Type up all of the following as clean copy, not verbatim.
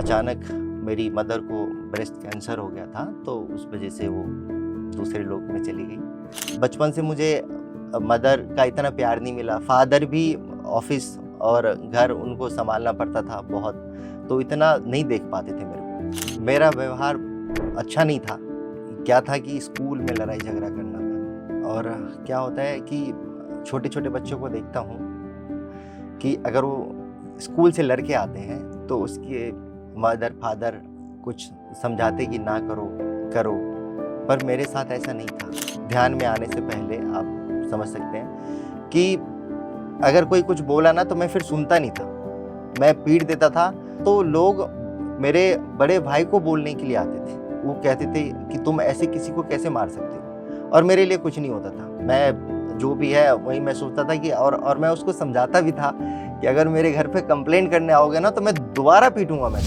अचानक मेरी मदर को ब्रेस्ट कैंसर हो गया था, तो उस वजह से वो दूसरे लोक में चली गई। बचपन से मुझे मदर का इतना प्यार नहीं मिला। फादर भी ऑफिस और घर उनको संभालना पड़ता था बहुत, तो इतना नहीं देख पाते थे मेरे को। मेरा व्यवहार अच्छा नहीं था। क्या था कि स्कूल में लड़ाई झगड़ा करना था। और क्या होता है कि छोटे-छोटे बच्चों को देखता हूँ कि अगर वो स्कूल से लड़ के आते हैं, तो उसके मदर फादर कुछ समझाते कि ना करो, करो। पर मेरे साथ ऐसा नहीं था। ध्यान में आने से पहले आप समझ सकते हैं कि अगर कोई कुछ बोला ना, तो मैं फिर सुनता नहीं था। मैं पीट देता था, तो लोग मेरे बड़े भाई को बोलने के लिए आते थे। वो कहते थे कि तुम ऐसे किसी को कैसे मार सकते हो? और मेरे लिए कुछ नहीं होता था। मैं जो भी है वही मैं सोचता था कि और मैं उसको समझाता भी था कि अगर मेरे घर पे कंप्लेंट करने आओगे ना, तो मैं दोबारा पीटूँगा मैं।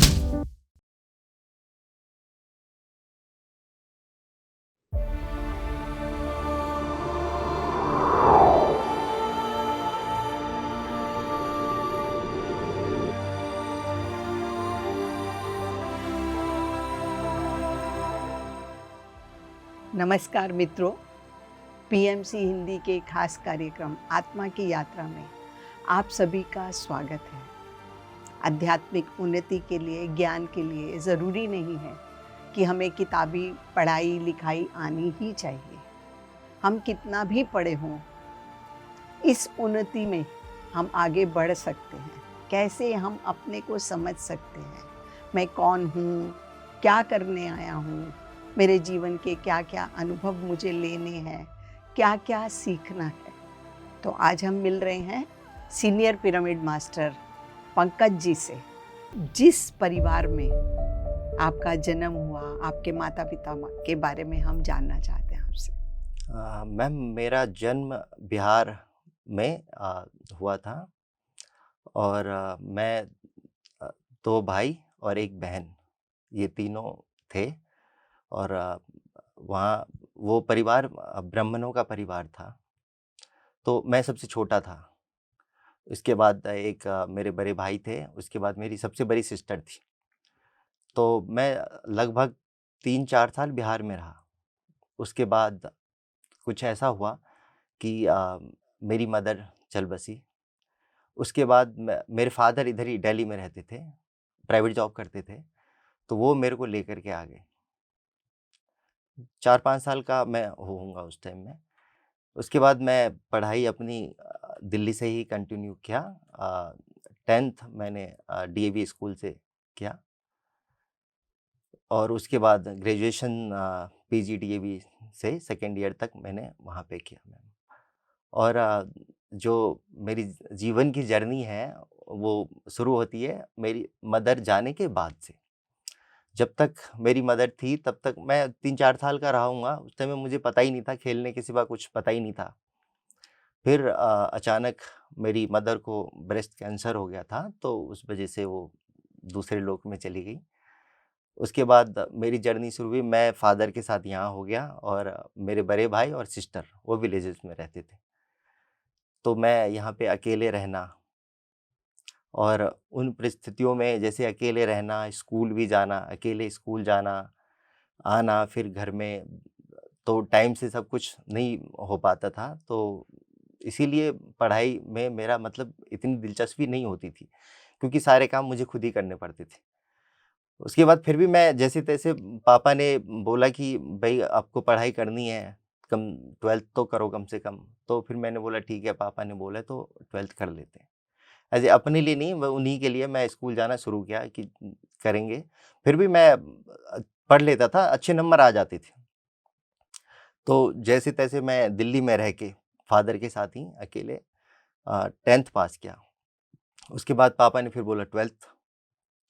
नमस्कार मित्रों, पीएमसी हिंदी के खास कार्यक्रम आत्मा की यात्रा में आप सभी का स्वागत है। आध्यात्मिक उन्नति के लिए, ज्ञान के लिए ज़रूरी नहीं है कि हमें किताबी पढ़ाई लिखाई आनी ही चाहिए। हम कितना भी पढ़े हों, इस उन्नति में हम आगे बढ़ सकते हैं। कैसे हम अपने को समझ सकते हैं, मैं कौन हूँ, क्या करने आया हूँ, मेरे जीवन के क्या क्या अनुभव मुझे लेने हैं, क्या क्या सीखना है। तो आज हम मिल रहे हैं senior pyramid master Pankaj ji से। जिस परिवार में आपका जन्म हुआ, आपके माता पिता के बारे में हम जानना चाहते हैं आपसे। मैम, मेरा जन्म बिहार में हुआ था। और मैं 2 भाई और 1 बहन, ये तीनों थे। और वहाँ वो परिवार ब्राह्मणों का परिवार था, तो मैं सबसे छोटा था। उसके बाद एक मेरे बड़े भाई थे, उसके बाद मेरी सबसे बड़ी सिस्टर थी। तो मैं लगभग 3-4 साल बिहार में रहा। उसके बाद कुछ ऐसा हुआ कि मेरी मदर चल बसी। उसके बाद मेरे फादर इधर ही दिल्ली में रहते थे, प्राइवेट जॉब करते थे, तो वो मेरे को लेकर के आ गए। 4-5 साल का मैं होऊँगा उस टाइम में। उसके बाद मैं पढ़ाई अपनी दिल्ली से ही कंटिन्यू किया। 10th मैंने डीएवी स्कूल से किया। और उसके बाद ग्रेजुएशन पीजी डीएवी से सेकंड ईयर तक मैंने वहाँ पे किया मैम। और जो मेरी जीवन की जर्नी है, वो शुरू होती है मेरी मदर जाने के बाद से। जब तक मेरी मदर थी, तब तक मैं 3-4 साल का रहा हूँगा। उस टाइम में मुझे पता ही नहीं था, खेलने के सिवा कुछ पता ही नहीं था। फिर अचानक मेरी मदर को ब्रेस्ट कैंसर हो गया था, तो उस वजह से वो दूसरे लोक में चली गई। उसके बाद मेरी जर्नी शुरू हुई, मैं फादर के साथ यहाँ हो गया और मेरे बड़े भाई और सिस्टर वो विलेजेस में रहते थे। तो मैं यहाँ पे अकेले रहना, और उन परिस्थितियों में जैसे अकेले रहना, स्कूल भी जाना, अकेले स्कूल जाना, आना, फिर घर में तो टाइम से सब कुछ नहीं हो पाता था। तो इसीलिए पढ़ाई में मेरा मतलब इतनी दिलचस्पी नहीं होती थी, क्योंकि सारे काम मुझे खुद ही करने पड़ते थे। उसके बाद फिर भी मैं जैसे-तैसे, पापा ने बोला कि भई आपको पढ़ाई करनी है, कम 12th तो करो कम से कम। तो फिर मैंने बोला ठीक है, पापा ने बोला तो 12th कर लेते हैं। ऐसे अपने लिए नहीं, वो उन्हीं के लिए मैं स्कूल जाना शुरू किया कि करेंगे। फिर भी मैं पढ़ लेता था, अच्छे नंबर आ जाते थे। तो जैसे-तैसे मैं दिल्ली में रह के फादर के साथ ही अकेले 10th पास किया। उसके बाद पापा ने फिर बोला 12th।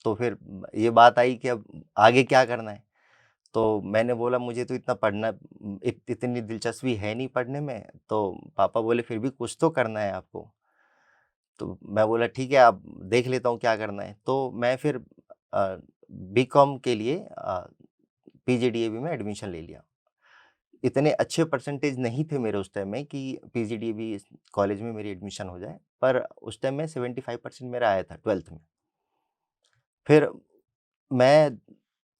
तो फिर ये बात आई कि अब आगे क्या करना है? तो मैंने बोला मुझे तो इतना पढ़ना इतनी दिलचस्पी है नहीं पढ़ने में। तो पापा बोले फिर भी कुछ तो करना है आपको। तो मैं बोला ठीक है, अब देख लेता हूँ क्या करना है। तो मैं फिर बीकॉम के लिए पीजीडीएवी में एडमिशन ले लिया। इतने अच्छे परसेंटेज नहीं थे मेरे उस टाइम में कि पीजीडीएवी कॉलेज में मेरी एडमिशन हो जाए, पर उस टाइम में 75% मेरा आया था 12th में। फिर मैं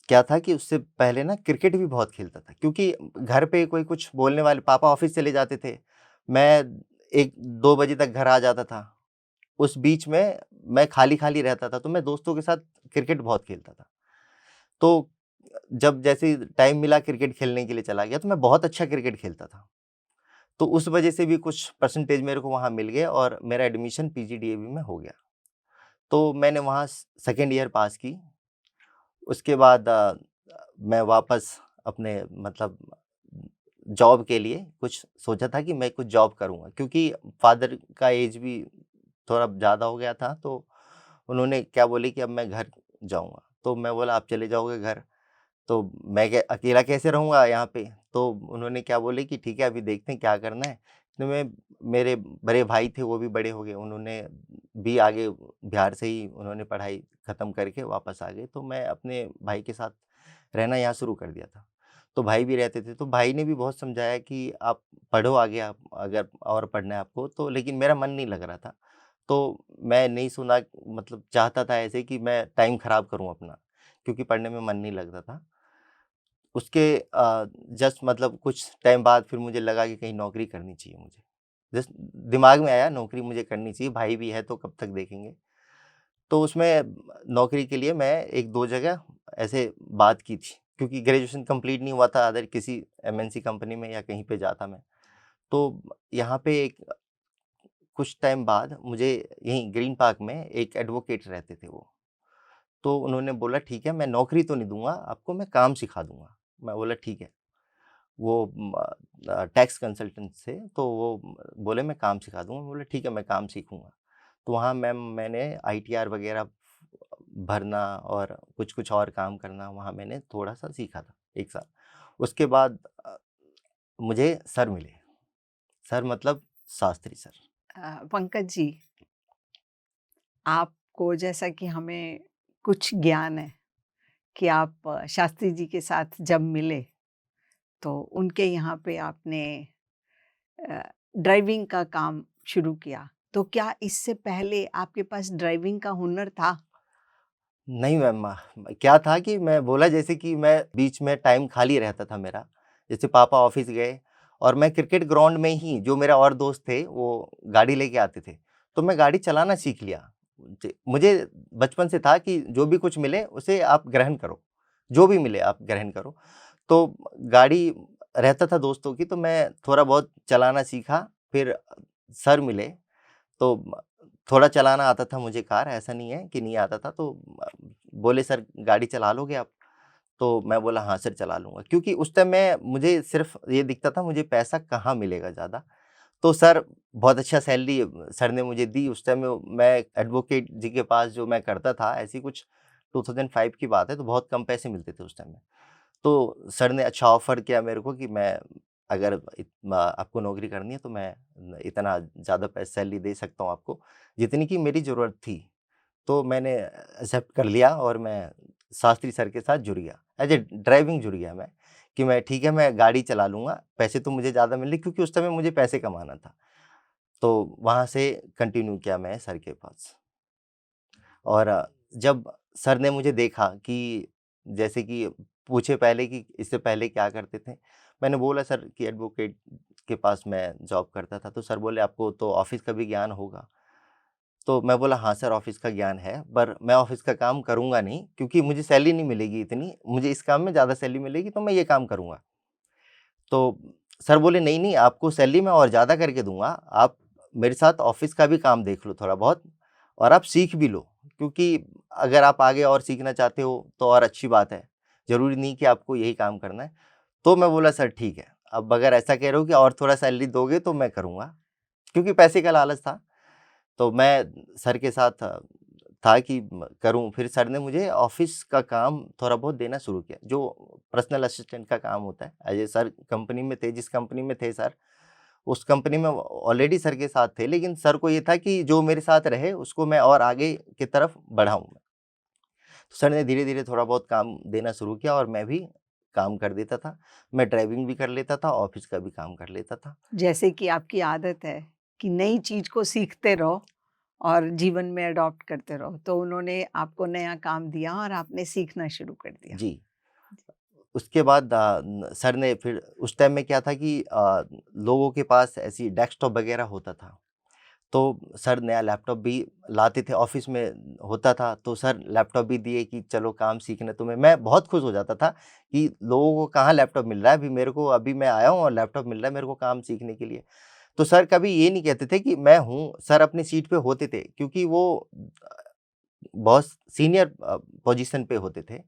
क्या था कि उससे पहले ना क्रिकेट भी बहुत खेलता था, क्योंकि घर पे कोई कुछ बोलने वाले, पापा ऑफ़िस चले जाते थे, मैं 1-2 बजे तक घर आ जाता था। उस बीच में मैं खाली-खाली रहता था, तो मैं दोस्तों के साथ क्रिकेट बहुत खेलता था। तो जब जैसे ही टाइम मिला क्रिकेट खेलने के लिए चला गया, तो मैं बहुत अच्छा क्रिकेट खेलता था। तो उस वजह से भी कुछ परसेंटेज मेरे को वहाँ मिल गए और मेरा एडमिशन पीजीडीएवी में हो गया। तो मैंने वहाँ सेकंड ईयर पास की। उसके बाद मैं वापस अपने मतलब जॉब के लिए कुछ सोचा था कि मैं कुछ जॉब करूँगा, क्योंकि फ़ादर का एज भी थोड़ा ज़्यादा हो गया था, तो उन्होंने क्या बोले कि अब मैं घर जाऊँगा। तो मैं बोला, आप चले जाओगे घर, तो मैं क्या अकेला कैसे रहूँगा यहाँ पे? तो उन्होंने क्या बोले कि ठीक है, अभी देखते हैं क्या करना है। तो मैं, मेरे बड़े भाई थे, वो भी बड़े हो गए, उन्होंने भी आगे बिहार से ही उन्होंने पढ़ाई ख़त्म करके वापस आ गए, तो मैं अपने भाई के साथ रहना यहाँ शुरू कर दिया था। तो भाई भी रहते थे, तो भाई ने भी बहुत समझाया कि आप पढ़ो आगे, आप अगर और पढ़ना है आपको तो, लेकिन मेरा मन नहीं लग रहा था। तो मैं नहीं सुना, मतलब चाहता था ऐसे कि मैं टाइम ख़राब करूँ अपना, क्योंकि पढ़ने में मन नहीं लगता था। उसके जस्ट मतलब कुछ टाइम बाद फिर मुझे लगा कि कहीं नौकरी करनी चाहिए मुझे। जस्ट दिमाग में आया नौकरी मुझे करनी चाहिए, भाई भी है तो कब तक देखेंगे। तो उसमें नौकरी के लिए मैं 1-2 जगह ऐसे बात की थी, क्योंकि ग्रेजुएशन कंप्लीट नहीं हुआ था, अदर किसी एमएनसी कंपनी में या कहीं पे जाता मैं। तो यहाँ पे एक कुछ टाइम बाद मुझे यहीं ग्रीन पार्क में एक एडवोकेट रहते थे वो। तो उन्होंने बोला, ठीक है, मैं नौकरी तो नहीं दूँगा आपको, मैं काम सिखा दूँगा। मैं बोला ठीक है। वो टैक्स कंसल्टेंट थे, तो वो बोले मैं काम सिखा दूँगा। मैं बोला ठीक है, मैं काम सीखूँगा। तो वहाँ मैंने आईटीआर वगैरह भरना और कुछ-कुछ और काम करना वहाँ मैंने थोड़ा-सा सीखा था 1 साल। उसके बाद मुझे सर मिले। सर मतलब शास्त्री सर। पंकज जी, आपको जैसा कि हमें कुछ ज्ञान है कि आप शास्त्री जी के साथ जब मिले, तो उनके यहाँ पे आपने अ, ड्राइविंग का काम शुरू किया। तो क्या इससे पहले आपके पास ड्राइविंग का हुनर था? नहीं मैम, क्या था कि मैं बोला जैसे कि मैं बीच में टाइम खाली रहता था मेरा। जैसे पापा ऑफ़िस गए और मैं क्रिकेट ग्राउंड में ही, जो मेरा और दोस्त थे वो गाड़ी लेके आते थे, तो मैं गाड़ी चलाना सीख लिया। मुझे बचपन से था कि जो भी कुछ मिले उसे आप ग्रहण करो, जो भी मिले आप ग्रहण करो। तो गाड़ी रहता था दोस्तों की, तो मैं थोड़ा बहुत चलाना सीखा। फिर सर मिले, तो थोड़ा चलाना आता था मुझे कार, ऐसा नहीं है कि नहीं आता था। तो बोले, "सर गाड़ी चला लोगे आप?" तो मैं बोला, "हाँ सर, चला लूँगा।" क्योंकि उस टाइम मैं मुझे सिर्फ़ ये दिखता था मुझे पैसा कहाँ मिलेगा ज़्यादा। तो सर बहुत अच्छा सैलरी सर ने मुझे दी उस टाइम में। मैं एडवोकेट जी के पास जो मैं करता था, ऐसी कुछ 2005 की बात है, तो बहुत कम पैसे मिलते थे उस टाइम में। तो सर ने अच्छा ऑफ़र किया मेरे को कि मैं, अगर आपको नौकरी करनी है तो मैं इतना ज़्यादा सैलरी दे सकता हूँ आपको, जितनी की मेरी ज़रूरत थी। तो मैंने एक्सेप्ट कर लिया और मैं शास्त्री सर के साथ जुड़ गया। एज़ ए ड्राइविंग जुड़ गया मैं, कि मैं ठीक है, मैं गाड़ी चला लूँगा, पैसे तो मुझे ज़्यादा मिल रहे, क्योंकि उस समय मुझे पैसे कमाना था। तो वहाँ से कंटिन्यू किया मैं सर के पास। और जब सर ने मुझे देखा कि, जैसे कि पूछे पहले कि इससे पहले क्या करते थे? मैंने बोला सर कि एडवोकेट के पास मैं जॉब करता था। तो सर बोले, आपको तो ऑफ़िस का भी ज्ञान होगा। तो मैं बोला, हाँ सर, ऑफ़िस का ज्ञान है, पर मैं ऑफ़िस का काम करूँगा नहीं, क्योंकि मुझे सैलरी नहीं मिलेगी इतनी, मुझे इस काम में ज़्यादा सैलरी मिलेगी तो मैं ये काम करूँगा। तो सर बोले, नहीं, नहीं, आपको सैलरी मैं और ज़्यादा करके दूँगा, आप मेरे साथ ऑफ़िस का भी काम देख लो थोड़ा बहुत, और आप सीख भी लो, क्योंकि अगर आप आगे और सीखना चाहते हो तो और अच्छी बात है, ज़रूरी नहीं कि आपको यही काम करना है। तो मैं बोला, सर ठीक है, अब अगर ऐसा कह रहे हो कि और थोड़ा सैलरी दोगे तो मैं करूँगा, क्योंकि पैसे का लालच था। तो मैं सर के साथ था कि करूँ। फिर सर ने मुझे ऑफ़िस का काम थोड़ा बहुत देना शुरू किया, जो पर्सनल असिस्टेंट का काम होता है। एज़ ए सर कंपनी में थे, जिस कंपनी में थे सर, उस कंपनी में ऑलरेडी सर के साथ थे, लेकिन सर को ये था कि जो मेरे साथ रहे उसको मैं और आगे की तरफ बढ़ाऊँ। तो सर ने धीरे-धीरे थोड़ा बहुत काम देना शुरू किया और मैं भी काम कर देता था। मैं ड्राइविंग भी कर लेता था, ऑफ़िस का भी काम कर लेता था। जैसे कि आपकी आदत है कि नई चीज़ को सीखते रहो और जीवन में अडॉप्ट करते रहो। तो उन्होंने आपको नया काम दिया और आपने सीखना शुरू कर दिया। जी। उसके बाद सर ने फिर उस टाइम में क्या था कि लोगों के पास ऐसी डेस्कटॉप वगैरह होता था। तो सर नया लैपटॉप भी लाते थे, ऑफ़िस में होता था, तो सर लैपटॉप भी दिए कि चलो काम सीखना तुम्हें। मैं बहुत खुश हो जाता था कि लोगों को कहाँ लैपटॉप मिल रहा है, अभी मेरे को अभी मैं आया हूँ और लैपटॉप मिल रहा है मेरे को काम सीखने के लिए। तो सर कभी ये नहीं कहते थे कि मैं हूँ, सर अपनी सीट पे होते थे क्योंकि वो बहुत सीनियर पोजीशन पे होते थे।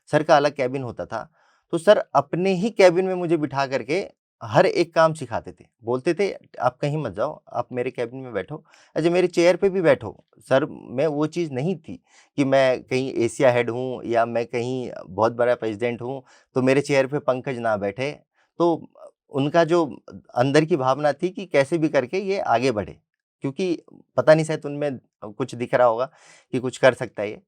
सर का अलग केबिन होता था। तो सर अपने ही केबिन में मुझे बिठा करके हर एक काम सिखाते थे। बोलते थे, "आप कहीं मत जाओ, आप मेरे केबिन में बैठो, अच्छा मेरे चेयर पे भी बैठो।" सर में वो चीज़ नहीं थी कि मैं कहीं एशिया हेड हूँ या मैं कहीं बहुत बड़ा प्रेज़िडेंट हूँ, तो मेरे चेयर पे पंकज ना बैठे। तो उनका जो अंदर की भावना थी कि कैसे भी करके ये आगे बढ़े, क्योंकि पता नहीं शायद उनमें कुछ दिख रहा होगा कि कुछ कर सकता है ये।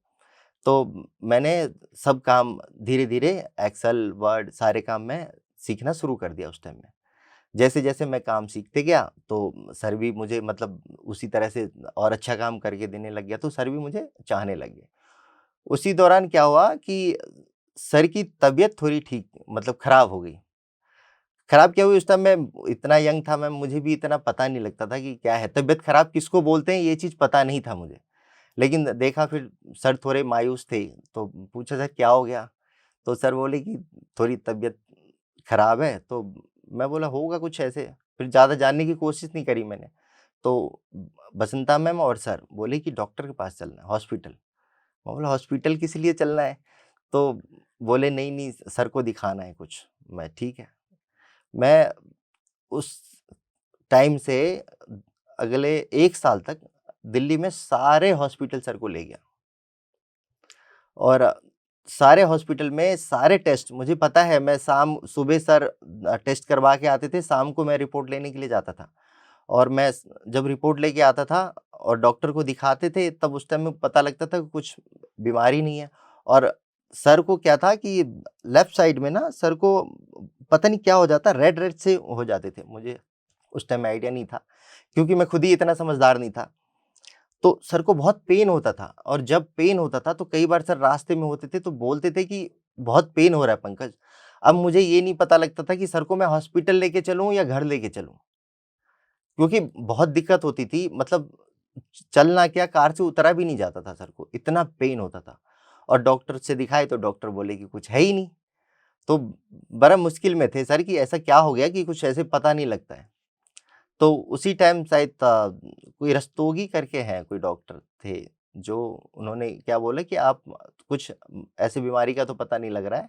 तो मैंने सब काम धीरे-धीरे एक्सेल, वर्ड सारे काम मैं सीखना शुरू कर दिया उस टाइम में। जैसे-जैसे मैं काम सीखते गया तो सर भी मुझे मतलब उसी तरह से और अच्छा काम करके देने लग गया, तो सर भी मुझे चाहने लग गए। उसी दौरान क्या हुआ कि सर की तबीयत थोड़ी ठीक मतलब खराब हो गई। खराब क्या हुई उस टाइम मैं इतना यंग था, मैं मुझे भी इतना पता नहीं लगता था कि क्या है, तबीयत खराब किसको बोलते हैं ये चीज़ पता नहीं था मुझे। लेकिन देखा फिर सर थोड़े मायूस थे, तो पूछा सर क्या हो गया? तो सर बोले कि थोड़ी तबीयत खराब है, तो मैं बोला होगा कुछ ऐसे, फिर ज़्यादा जानने की कोशिश नहीं करी मैंने। तो बसंता मैम और सर बोले कि डॉक्टर के पास चलना है, हॉस्पिटल। मैं बोला हॉस्पिटल किस लिए चलना है? तो बोले नहीं-नहीं सर को दिखाना है कुछ। मैं ठीक है। मैं उस टाइम से अगले 1 साल तक दिल्ली में सारे हॉस्पिटल सर को ले गया। और सारे हॉस्पिटल में सारे टेस्ट मुझे पता है, मैं सुबह सर टेस्ट करवा के आते थे, शाम को मैं रिपोर्ट लेने के लिए जाता था। और मैं जब रिपोर्ट लेके आता था और डॉक्टर को दिखाते थे, तब उस टाइम में पता लगता था कि कुछ बीमारी नहीं है। और सर को क्या था कि लेफ्ट साइड में ना सर को पता नहीं क्या हो जाता, रेड रेड से हो जाते थे। मुझे उस टाइम में आइडिया नहीं था, क्योंकि मैं खुद ही इतना समझदार नहीं था। तो सर को बहुत पेन होता था, और जब पेन होता था तो कई बार सर रास्ते में होते थे तो बोलते थे कि बहुत पेन हो रहा है पंकज। अब मुझे ये नहीं पता लगता था कि सर को मैं हॉस्पिटल लेके चलूँ या घर लेके चलूँ, क्योंकि बहुत दिक्कत होती थी, मतलब चलना क्या, कार से उतरा भी नहीं जाता था, सर को इतना पेन होता था। और डॉक्टर से दिखाए तो डॉक्टर बोले कि कुछ है ही नहीं। तो बड़ा मुश्किल में थे सर कि ऐसा क्या हो गया कि कुछ ऐसे पता नहीं लगता है। तो उसी टाइम शायद कोई रस्तोगी करके हैं, कोई डॉक्टर थे, जो उन्होंने क्या बोला कि आप कुछ ऐसी बीमारी का तो पता नहीं लग रहा है,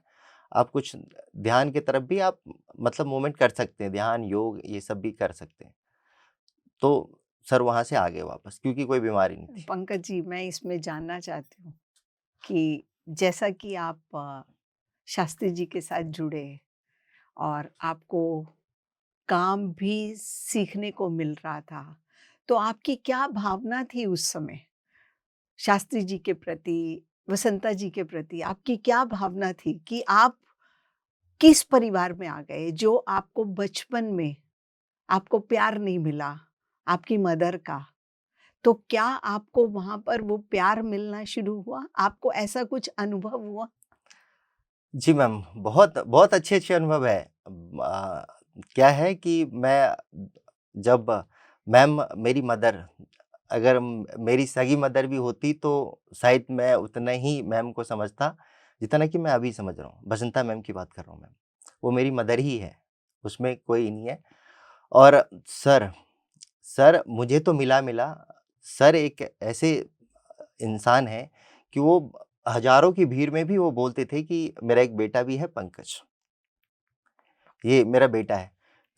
आप कुछ ध्यान की तरफ भी आप मतलब मूवमेंट कर सकते हैं, ध्यान, योग ये सब भी कर सकते हैं। तो सर वहाँ से आ गए वापस, क्योंकि कोई बीमारी नहीं थी। पंकज जी, मैं इसमें जानना चाहती हूँ कि जैसा कि आप शास्त्री जी के साथ जुड़े और आपको काम भी सीखने को मिल रहा था, तो आपकी क्या भावना थी उस समय? शास्त्री जी के प्रति, वसंता जी के प्रति आपकी क्या भावना थी कि आप किस परिवार में आ गए जो आपको बचपन में आपको प्यार नहीं मिला, आपकी मदर का, तो क्या आपको वहाँ पर वो प्यार मिलना शुरू हुआ? आपको ऐसा कुछ अनुभव हुआ? जी मैम, बहुत बहुत अच्छे-अच्छे अनुभव है। क्या है कि मैं जब मैम मेरी मदर, अगर मेरी सगी मदर भी होती तो शायद मैं उतना ही मैम को समझता, जितना कि मैं अभी समझ रहा हूँ। बसंता मैम की बात कर रहा हूँ मैं। वो मेरी मदर ही है, उसमें कोई नहीं है। और सर, सर मुझे तो मिला-मिला, सर एक ऐसे इंसान हैं कि वो हज़ारों की भीड़ में भी वो बोलते थे कि मेरा एक बेटा भी है पंकज, ये मेरा बेटा है।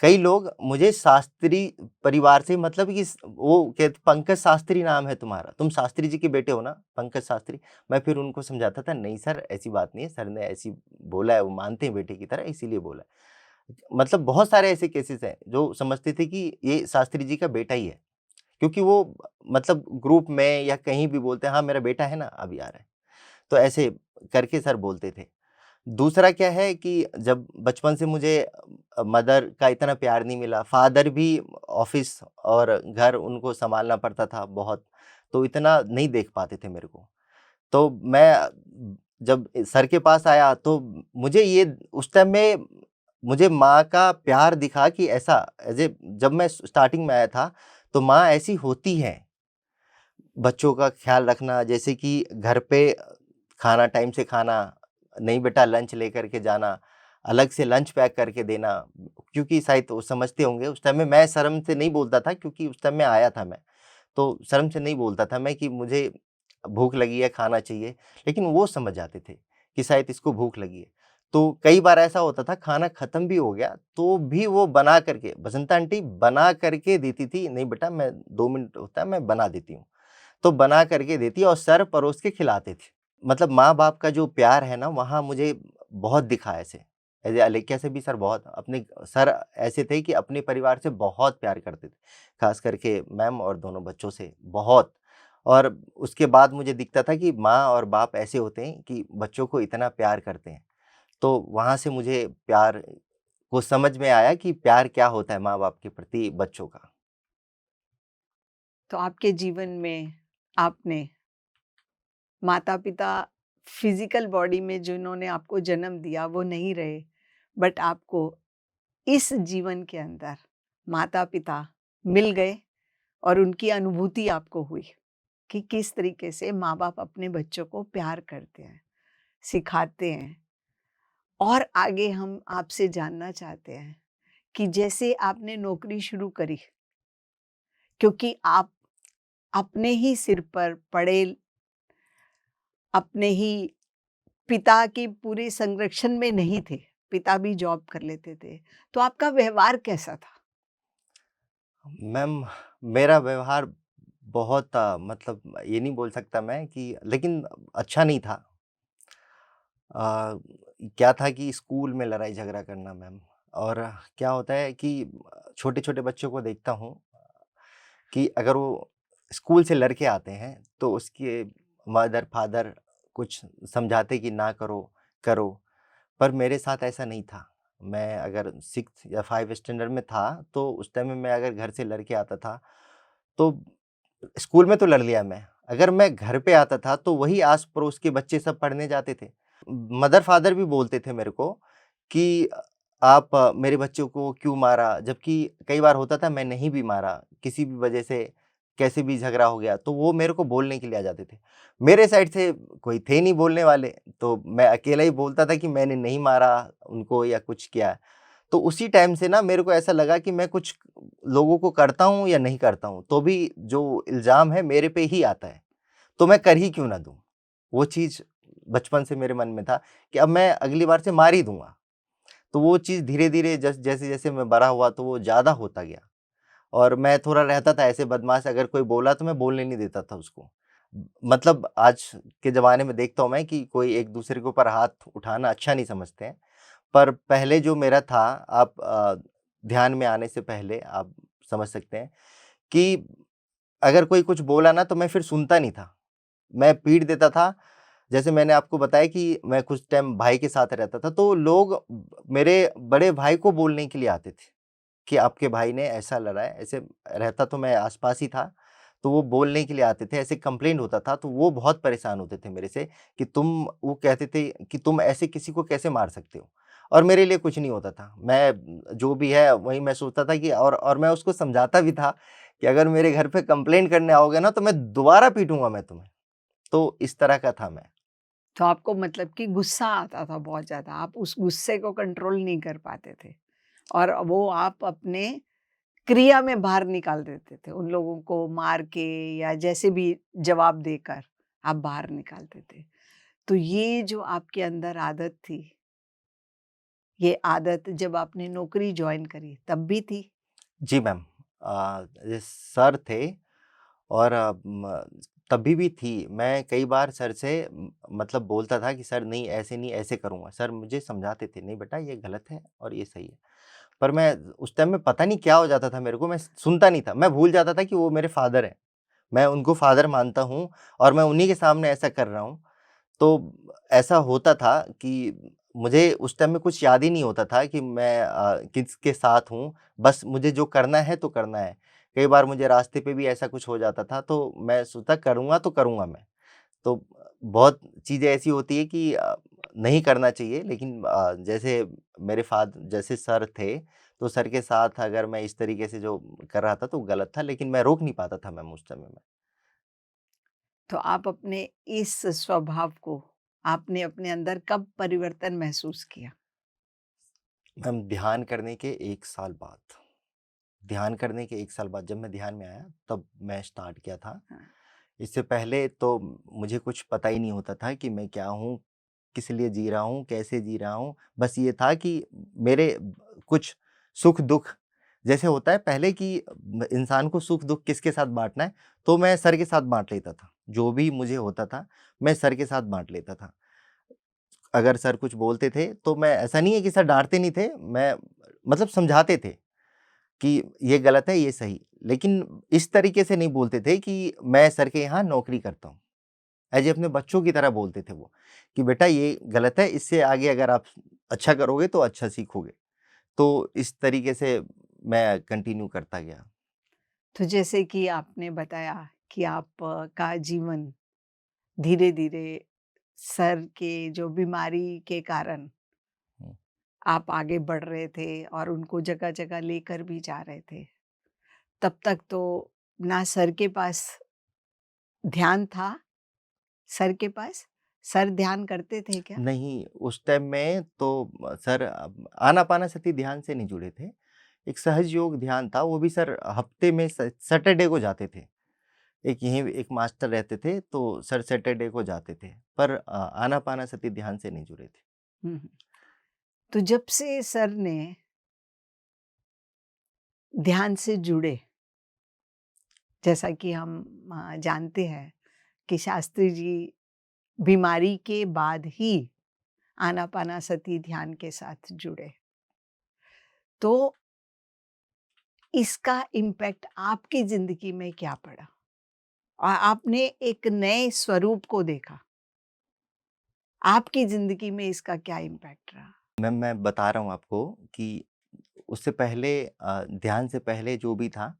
कई लोग मुझे शास्त्री परिवार से मतलब कि वो कहते पंकज शास्त्री नाम है तुम्हारा, तुम शास्त्री जी के बेटे हो ना, पंकज शास्त्री। मैं फिर उनको समझाता था, नहीं सर ऐसी बात नहीं है, सर ने ऐसी बोला है, वो मानते हैं बेटे की तरह इसीलिए बोला है। मतलब बहुत सारे ऐसे केसेस हैं जो समझते थे कि ये शास्त्री जी का बेटा ही है। क्योंकि वो मतलब ग्रुप में या कहीं भी बोलते हैं, हाँ मेरा बेटा है ना अभी आ रहा है। तो ऐसे करके सर बोलते थे। दूसरा क्या है कि जब बचपन से मुझे मदर का इतना प्यार नहीं मिला, फादर भी ऑफ़िस और घर उनको सँभालना पड़ता था बहुत। तो इतना नहीं देख पाते थे मेरे को। तो मैं जब सर के पास आया तो मुझे ये उस टाइम में मुझे माँ का प्यार दिखा कि ऐसा जब मैं स्टार्टिंग में आया था, तो माँ ऐसी होती हैं। बच्चों का ख़्याल रखना, जैसे कि घर पे खाना टाइम से खाना, नहीं बेटा लंच लेकर के जाना, अलग से लंच पैक करके देना। क्योंकि शायद वो समझते होंगे उस टाइम में मैं शर्म से नहीं बोलता था, क्योंकि उस टाइम में आया था मैं। तो शर्म से नहीं बोलता था मैं कि मुझे भूख लगी है, खाना चाहिए, लेकिन वो समझ जाते थे कि शायद इसको भूख लगी है। तो कई बार ऐसा होता था खाना खत्म भी हो गया, तो भी वो बना करके बसंता आंटी बना करके देती थी, नहीं बेटा मैं 2 मिनट होता है मैं बना देती हूँ। तो बना करके देती और सर परोस के खिलाते थे। मतलब माँ-बाप का जो प्यार है ना, वहाँ मुझे बहुत दिखा ऐसे। ऐसे अलेख्या से भी सर बहुत अपने सर ऐसे थे कि अपने परिवार से बहुत प्यार करते थे। ख़ास करके मैम और दोनों बच्चों से बहुत। और उसके बाद मुझे दिखता था कि माँ और बाप ऐसे होते हैं कि बच्चों को इतना प्यार करते हैं। तो वहाँ से मुझे प्यार को समझ में आया कि प्यार क्या होता है माँ-बाप के प्रति बच्चों का। तो आपके जीवन में आपने माता-पिता फिज़िकल बॉडी में जिन्होंने आपको जन्म दिया वो नहीं रहे, बट आपको इस जीवन के अंदर माता-पिता मिल गए और उनकी अनुभूति आपको हुई कि किस तरीके से माँ-बाप अपने बच्चों को प्यार करते हैं, सिखाते हैं। और आगे हम आपसे जानना चाहते हैं कि जैसे आपने नौकरी शुरू करी, क्योंकि आप अपने ही सिर पर पड़े, अपने ही पिता के पूरे संरक्षण में नहीं थे, पिता भी जॉब कर लेते थे, तो आपका व्यवहार कैसा था? मैम, मेरा व्यवहार बहुत मतलब ये नहीं बोल सकता मैं कि, लेकिन अच्छा नहीं था। अ, क्या था कि स्कूल में लड़ाई झगड़ा करना मैम। और क्या होता है कि छोटे-छोटे बच्चों को देखता हूँ कि अगर वो स्कूल से लड़ के आते हैं, तो उसके मदर-फादर कुछ समझाते कि ना करो, करो। पर मेरे साथ ऐसा नहीं था। मैं अगर 6th या 5 स्टैंडर्ड में था, तो उस टाइम में मैं अगर घर से लड़ के आता था, तो स्कूल में तो लड़ लिया मैं। अगर मैं घर पे आता था, तो वही आस-पड़ोस के बच्चे सब पढ़ने जाते थे। मदर-फादर भी बोलते थे मेरे को कि आप मेरे बच्चों को क्यों मारा? जबकि कई बार होता था मैं नहीं भी मारा, किसी भी वजह से कैसे भी झगड़ा हो गया, तो वो मेरे को बोलने के लिए आ जाते थे। मेरे साइड से कोई थे नहीं बोलने वाले, तो मैं अकेला ही बोलता था कि मैंने नहीं मारा उनको या कुछ किया। तो उसी टाइम से ना मेरे को ऐसा लगा कि मैं कुछ लोगों को करता हूँ या नहीं करता हूँ, तो भी जो इल्ज़ाम है मेरे पे ही आता है, तो मैं कर ही क्यों ना दूँ? वो चीज़ बचपन से मेरे मन में था कि अब मैं अगली बार से मार ही दूँगा। तो वो चीज़ धीरे-धीरे जैसे-जैसे मैं बड़ा हुआ तो वो ज़्यादा होता गया। और मैं थोड़ा रहता था ऐसे बदमाश, अगर कोई बोला तो मैं बोलने नहीं देता था उसको। मतलब आज के ज़माने में देखता हूँ मैं कि कोई एक-दूसरे के ऊपर हाथ उठाना अच्छा नहीं समझते हैं। पर पहले जो मेरा था, आप ध्यान में आने से पहले आप समझ सकते हैं कि अगर कोई कुछ बोला ना तो मैं फिर सुनता नहीं था। मैं पीट देता था। जैसे मैंने आपको बताया कि मैं कुछ टाइम भाई के साथ रहता था, तो लोग मेरे बड़े भाई को बोलने के लिए आते थे कि आपके भाई ने ऐसा लड़ा है, ऐसे रहता तो मैं आस-पास ही था, तो वो बोलने के लिए आते थे, ऐसे कंप्लेंट होता था, तो वो बहुत परेशान होते थे मेरे से कि वो कहते थे कि तुम ऐसे किसी को कैसे मार सकते हो? और मेरे लिए कुछ नहीं होता था। मैं जो भी है वही मैं सोचता था कि और मैं उसको समझाता भी था कि अगर मेरे घर पे कंप्लेंट करने आओगे ना, तो मैं दोबारा पीटूँगा मैं तुम्हें। तो इस तरह का था मैं। तो आपको मतलब कि गुस्सा आता था बहुत ज़्यादा, आप उस गुस्से को कंट्रोल नहीं कर पाते थे और वो आप अपने क्रिया में बाहर निकाल देते थे, उन लोगों को मार के या जैसे भी जवाब देकर आप बाहर निकालते थे। तो ये जो आपके अंदर आदत थी, ये आदत जब आपने नौकरी जॉइन करी तब भी थी? जी मैम। ये सर थे और तभी भी थी। मैं कई बार सर से मतलब बोलता था कि सर नहीं, ऐसे करूँगा। सर मुझे समझाते थे, नहीं बेटा ये गलत है और ये सही है। पर मैं उस टाइम में पता नहीं क्या हो जाता था मेरे को, मैं सुनता नहीं था। मैं भूल जाता था कि वो मेरे फादर हैं। मैं उनको फादर मानता हूँ और मैं उन्हीं के सामने ऐसा कर रहा हूँ। तो ऐसा होता था कि मुझे उस टाइम में कुछ याद ही नहीं होता था कि मैं किसके साथ हूँ, बस मुझे जो करना है तो करना है। कई बार मुझे रास्ते पे भी ऐसा कुछ हो जाता था, तो मैं सोचता करूँगा तो करूँगा मैं। तो बहुत चीज़ें ऐसी होती है कि नहीं करना चाहिए, लेकिन जैसे मेरे जैसे सर थे, तो सर के साथ अगर मैं इस तरीके से जो कर रहा था तो गलत था, लेकिन मैं रोक नहीं पाता था मैम उस समय में। तो आप अपने इस स्वभाव को आपने अपने अंदर कब परिवर्तन महसूस किया? मैम ध्यान करने के 1 साल बाद, ध्यान करने के 1 साल बाद जब मैं ध्यान में आया, तब मैं स्टार्ट किया था। हाँ। इससे पहले तो मुझे कुछ पता ही नहीं होता था कि मैं क्या हूँ, किस लिए जी रहा हूँ, कैसे जी रहा हूँ। बस ये था कि मेरे कुछ सुख-दुःख जैसे होता है पहले कि इंसान को सुख-दुःख किसके साथ बाँटना है, तो मैं सर के साथ बाँट लेता था। जो भी मुझे होता था, मैं सर के साथ बाँट लेता था। अगर सर कुछ बोलते थे, तो मैं ऐसा नहीं है कि सर डाँटते नहीं थे, मैं मतलब समझाते थे कि ये गलत है, ये सही। लेकिन इस तरीके से नहीं बोलते थे कि मैं सर के यहाँ नौकरी करता हूँ। ऐज़ ए अपने बच्चों की तरह बोलते थे वो, कि बेटा ये गलत है, इससे आगे अगर आप अच्छा करोगे तो अच्छा सीखोगे। तो इस तरीके से मैं कंटिन्यू करता गया। तो जैसे कि आपने बताया कि आप का जीवन धीरे-धीरे सर के जो बीमारी के कारण हुँ। आप आगे बढ़ रहे थे और उनको जगह-जगह लेकर भी जा रहे थे। तब तक तो ना सर के पास ध्यान था, सर के पास? सर ध्यान करते थे क्या? नहीं, उस टाइम में तो सर आनापानासती ध्यान से नहीं जुड़े थे। एक सहज योग ध्यान था, वो भी सर हफ्ते में सैटरडे को जाते थे। एक यहीं एक मास्टर रहते थे, तो सर सैटरडे को जाते थे, पर आनापानासती ध्यान से नहीं जुड़े थे। हुँ, हुँ। तो जब से सर ने ध्यान से जुड़े, जैसा कि हम जानते हैं कि शास्त्री जी बीमारी के बाद ही आनापानासती ध्यान के साथ जुड़े। तो इसका इम्पैक्ट आपकी ज़िंदगी में क्या पड़ा? आपने एक नए स्वरूप को देखा। आपकी ज़िंदगी में इसका क्या इम्पैक्ट रहा? मैम मैं बता रहा हूँ आपको कि उससे पहले ध्यान से पहले जो भी था,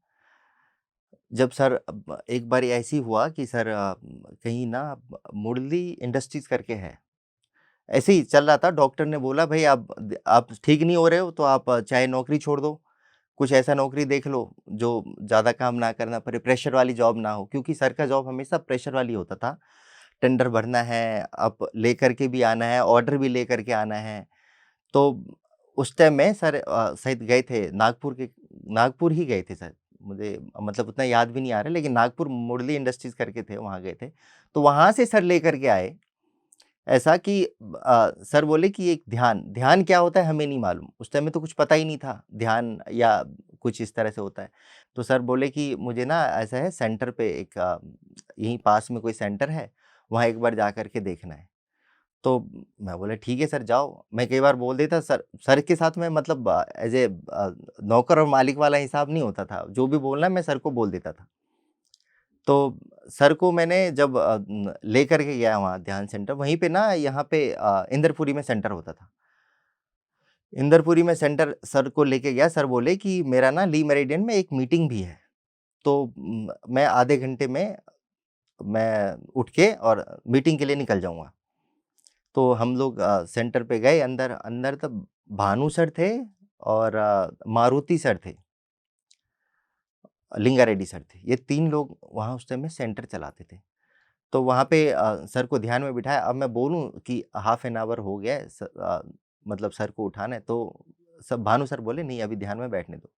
जब सर एक बार ऐसे ही हुआ कि सर कहीं ना मुरली इंडस्ट्रीज़ करके है। ऐसे ही चल रहा था, डॉक्टर ने बोला भई आप ठीक नहीं हो रहे हो, तो आप चाहे नौकरी छोड़ दो, कुछ ऐसा नौकरी देख लो जो ज़्यादा काम ना करना पड़े, प्रेशर वाली जॉब ना हो, क्योंकि सर का जॉब हमेशा प्रेशर वाली होता था। टेंडर भरना है, अब लेकर के भी आना है, ऑर्डर भी लेकर के आना है। तो उस टाइम में सर शायद गए थे नागपुर ही गए थे शायद, मुझे मतलब उतना याद भी नहीं आ रहा है, लेकिन नागपुर मुरली इंडस्ट्रीज़ करके थे, वहाँ गए थे। तो वहाँ से सर लेकर के आए, ऐसा कि सर बोले कि एक ध्यान क्या होता है हमें नहीं मालूम। उस टाइम में तो कुछ पता ही नहीं था, ध्यान या कुछ इस तरह से होता है। तो सर बोले कि मुझे ना ऐसा है, सेंटर पे एक यहीं पास में कोई सेंटर है, वहाँ एक बार जा कर के देखना है। तो मैं बोला ठीक है सर जाओ। मैं कई बार बोल देता, सर के साथ में मतलब एज़ ए नौकर और मालिक वाला हिसाब नहीं होता था। जो भी बोलना है मैं सर को बोल देता था। तो सर को मैंने जब लेकर के गया वहाँ ध्यान सेंटर, वहीं पे ना यहाँ पे इंदरपुरी में सेंटर होता था। इंदरपुरी में सेंटर सर को लेके गया, सर बोले कि मेरा ना ली मेरिडियन में एक मीटिंग भी है। तो मैं आधे घंटे में मैं उठ के और मीटिंग के लिए निकल जाऊँगा। तो हम लोग सेंटर पे गए, अंदर अंदर तब भानु सर थे और मारुति सर थे, लिंगा रेड्डी सर थे। ये 3 लोग वहाँ उस टाइम में सेंटर चलाते थे। तो वहाँ पे सर को ध्यान में बिठाया। अब मैं बोलूँ कि हाफ एन आवर हो गया है, मतलब सर को उठाना है, तो सब भानु सर बोले नहीं अभी ध्यान में बैठने दो,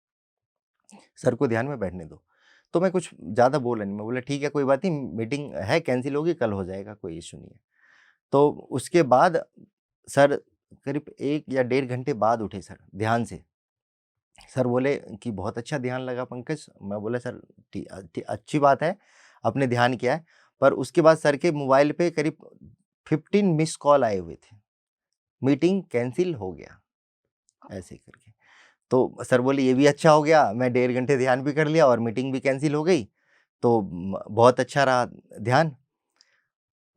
सर को ध्यान में बैठने दो। तो मैं कुछ ज़्यादा बोला नहीं, मैं बोला ठीक है कोई बात नहीं, मीटिंग है कैंसल होगी, कल हो जाएगा, कोई इश्यू नहीं है। तो उसके बाद सर करीब 1 या डेढ़ घंटे बाद उठे सर ध्यान से। सर बोले कि बहुत अच्छा ध्यान लगा पंकज। मैं बोला सर अच्छी बात है, आपने ध्यान किया है। पर उसके बाद सर के मोबाइल पे करीब 15 मिस्ड कॉल आए हुए थे। मीटिंग कैंसल हो गया, ऐसे करके। तो सर बोले ये भी अच्छा हो गया, मैं डेढ़ घंटे ध्यान भी कर लिया और मीटिंग भी कैंसल हो गई। तो बहुत अच्छा रहा ध्यान।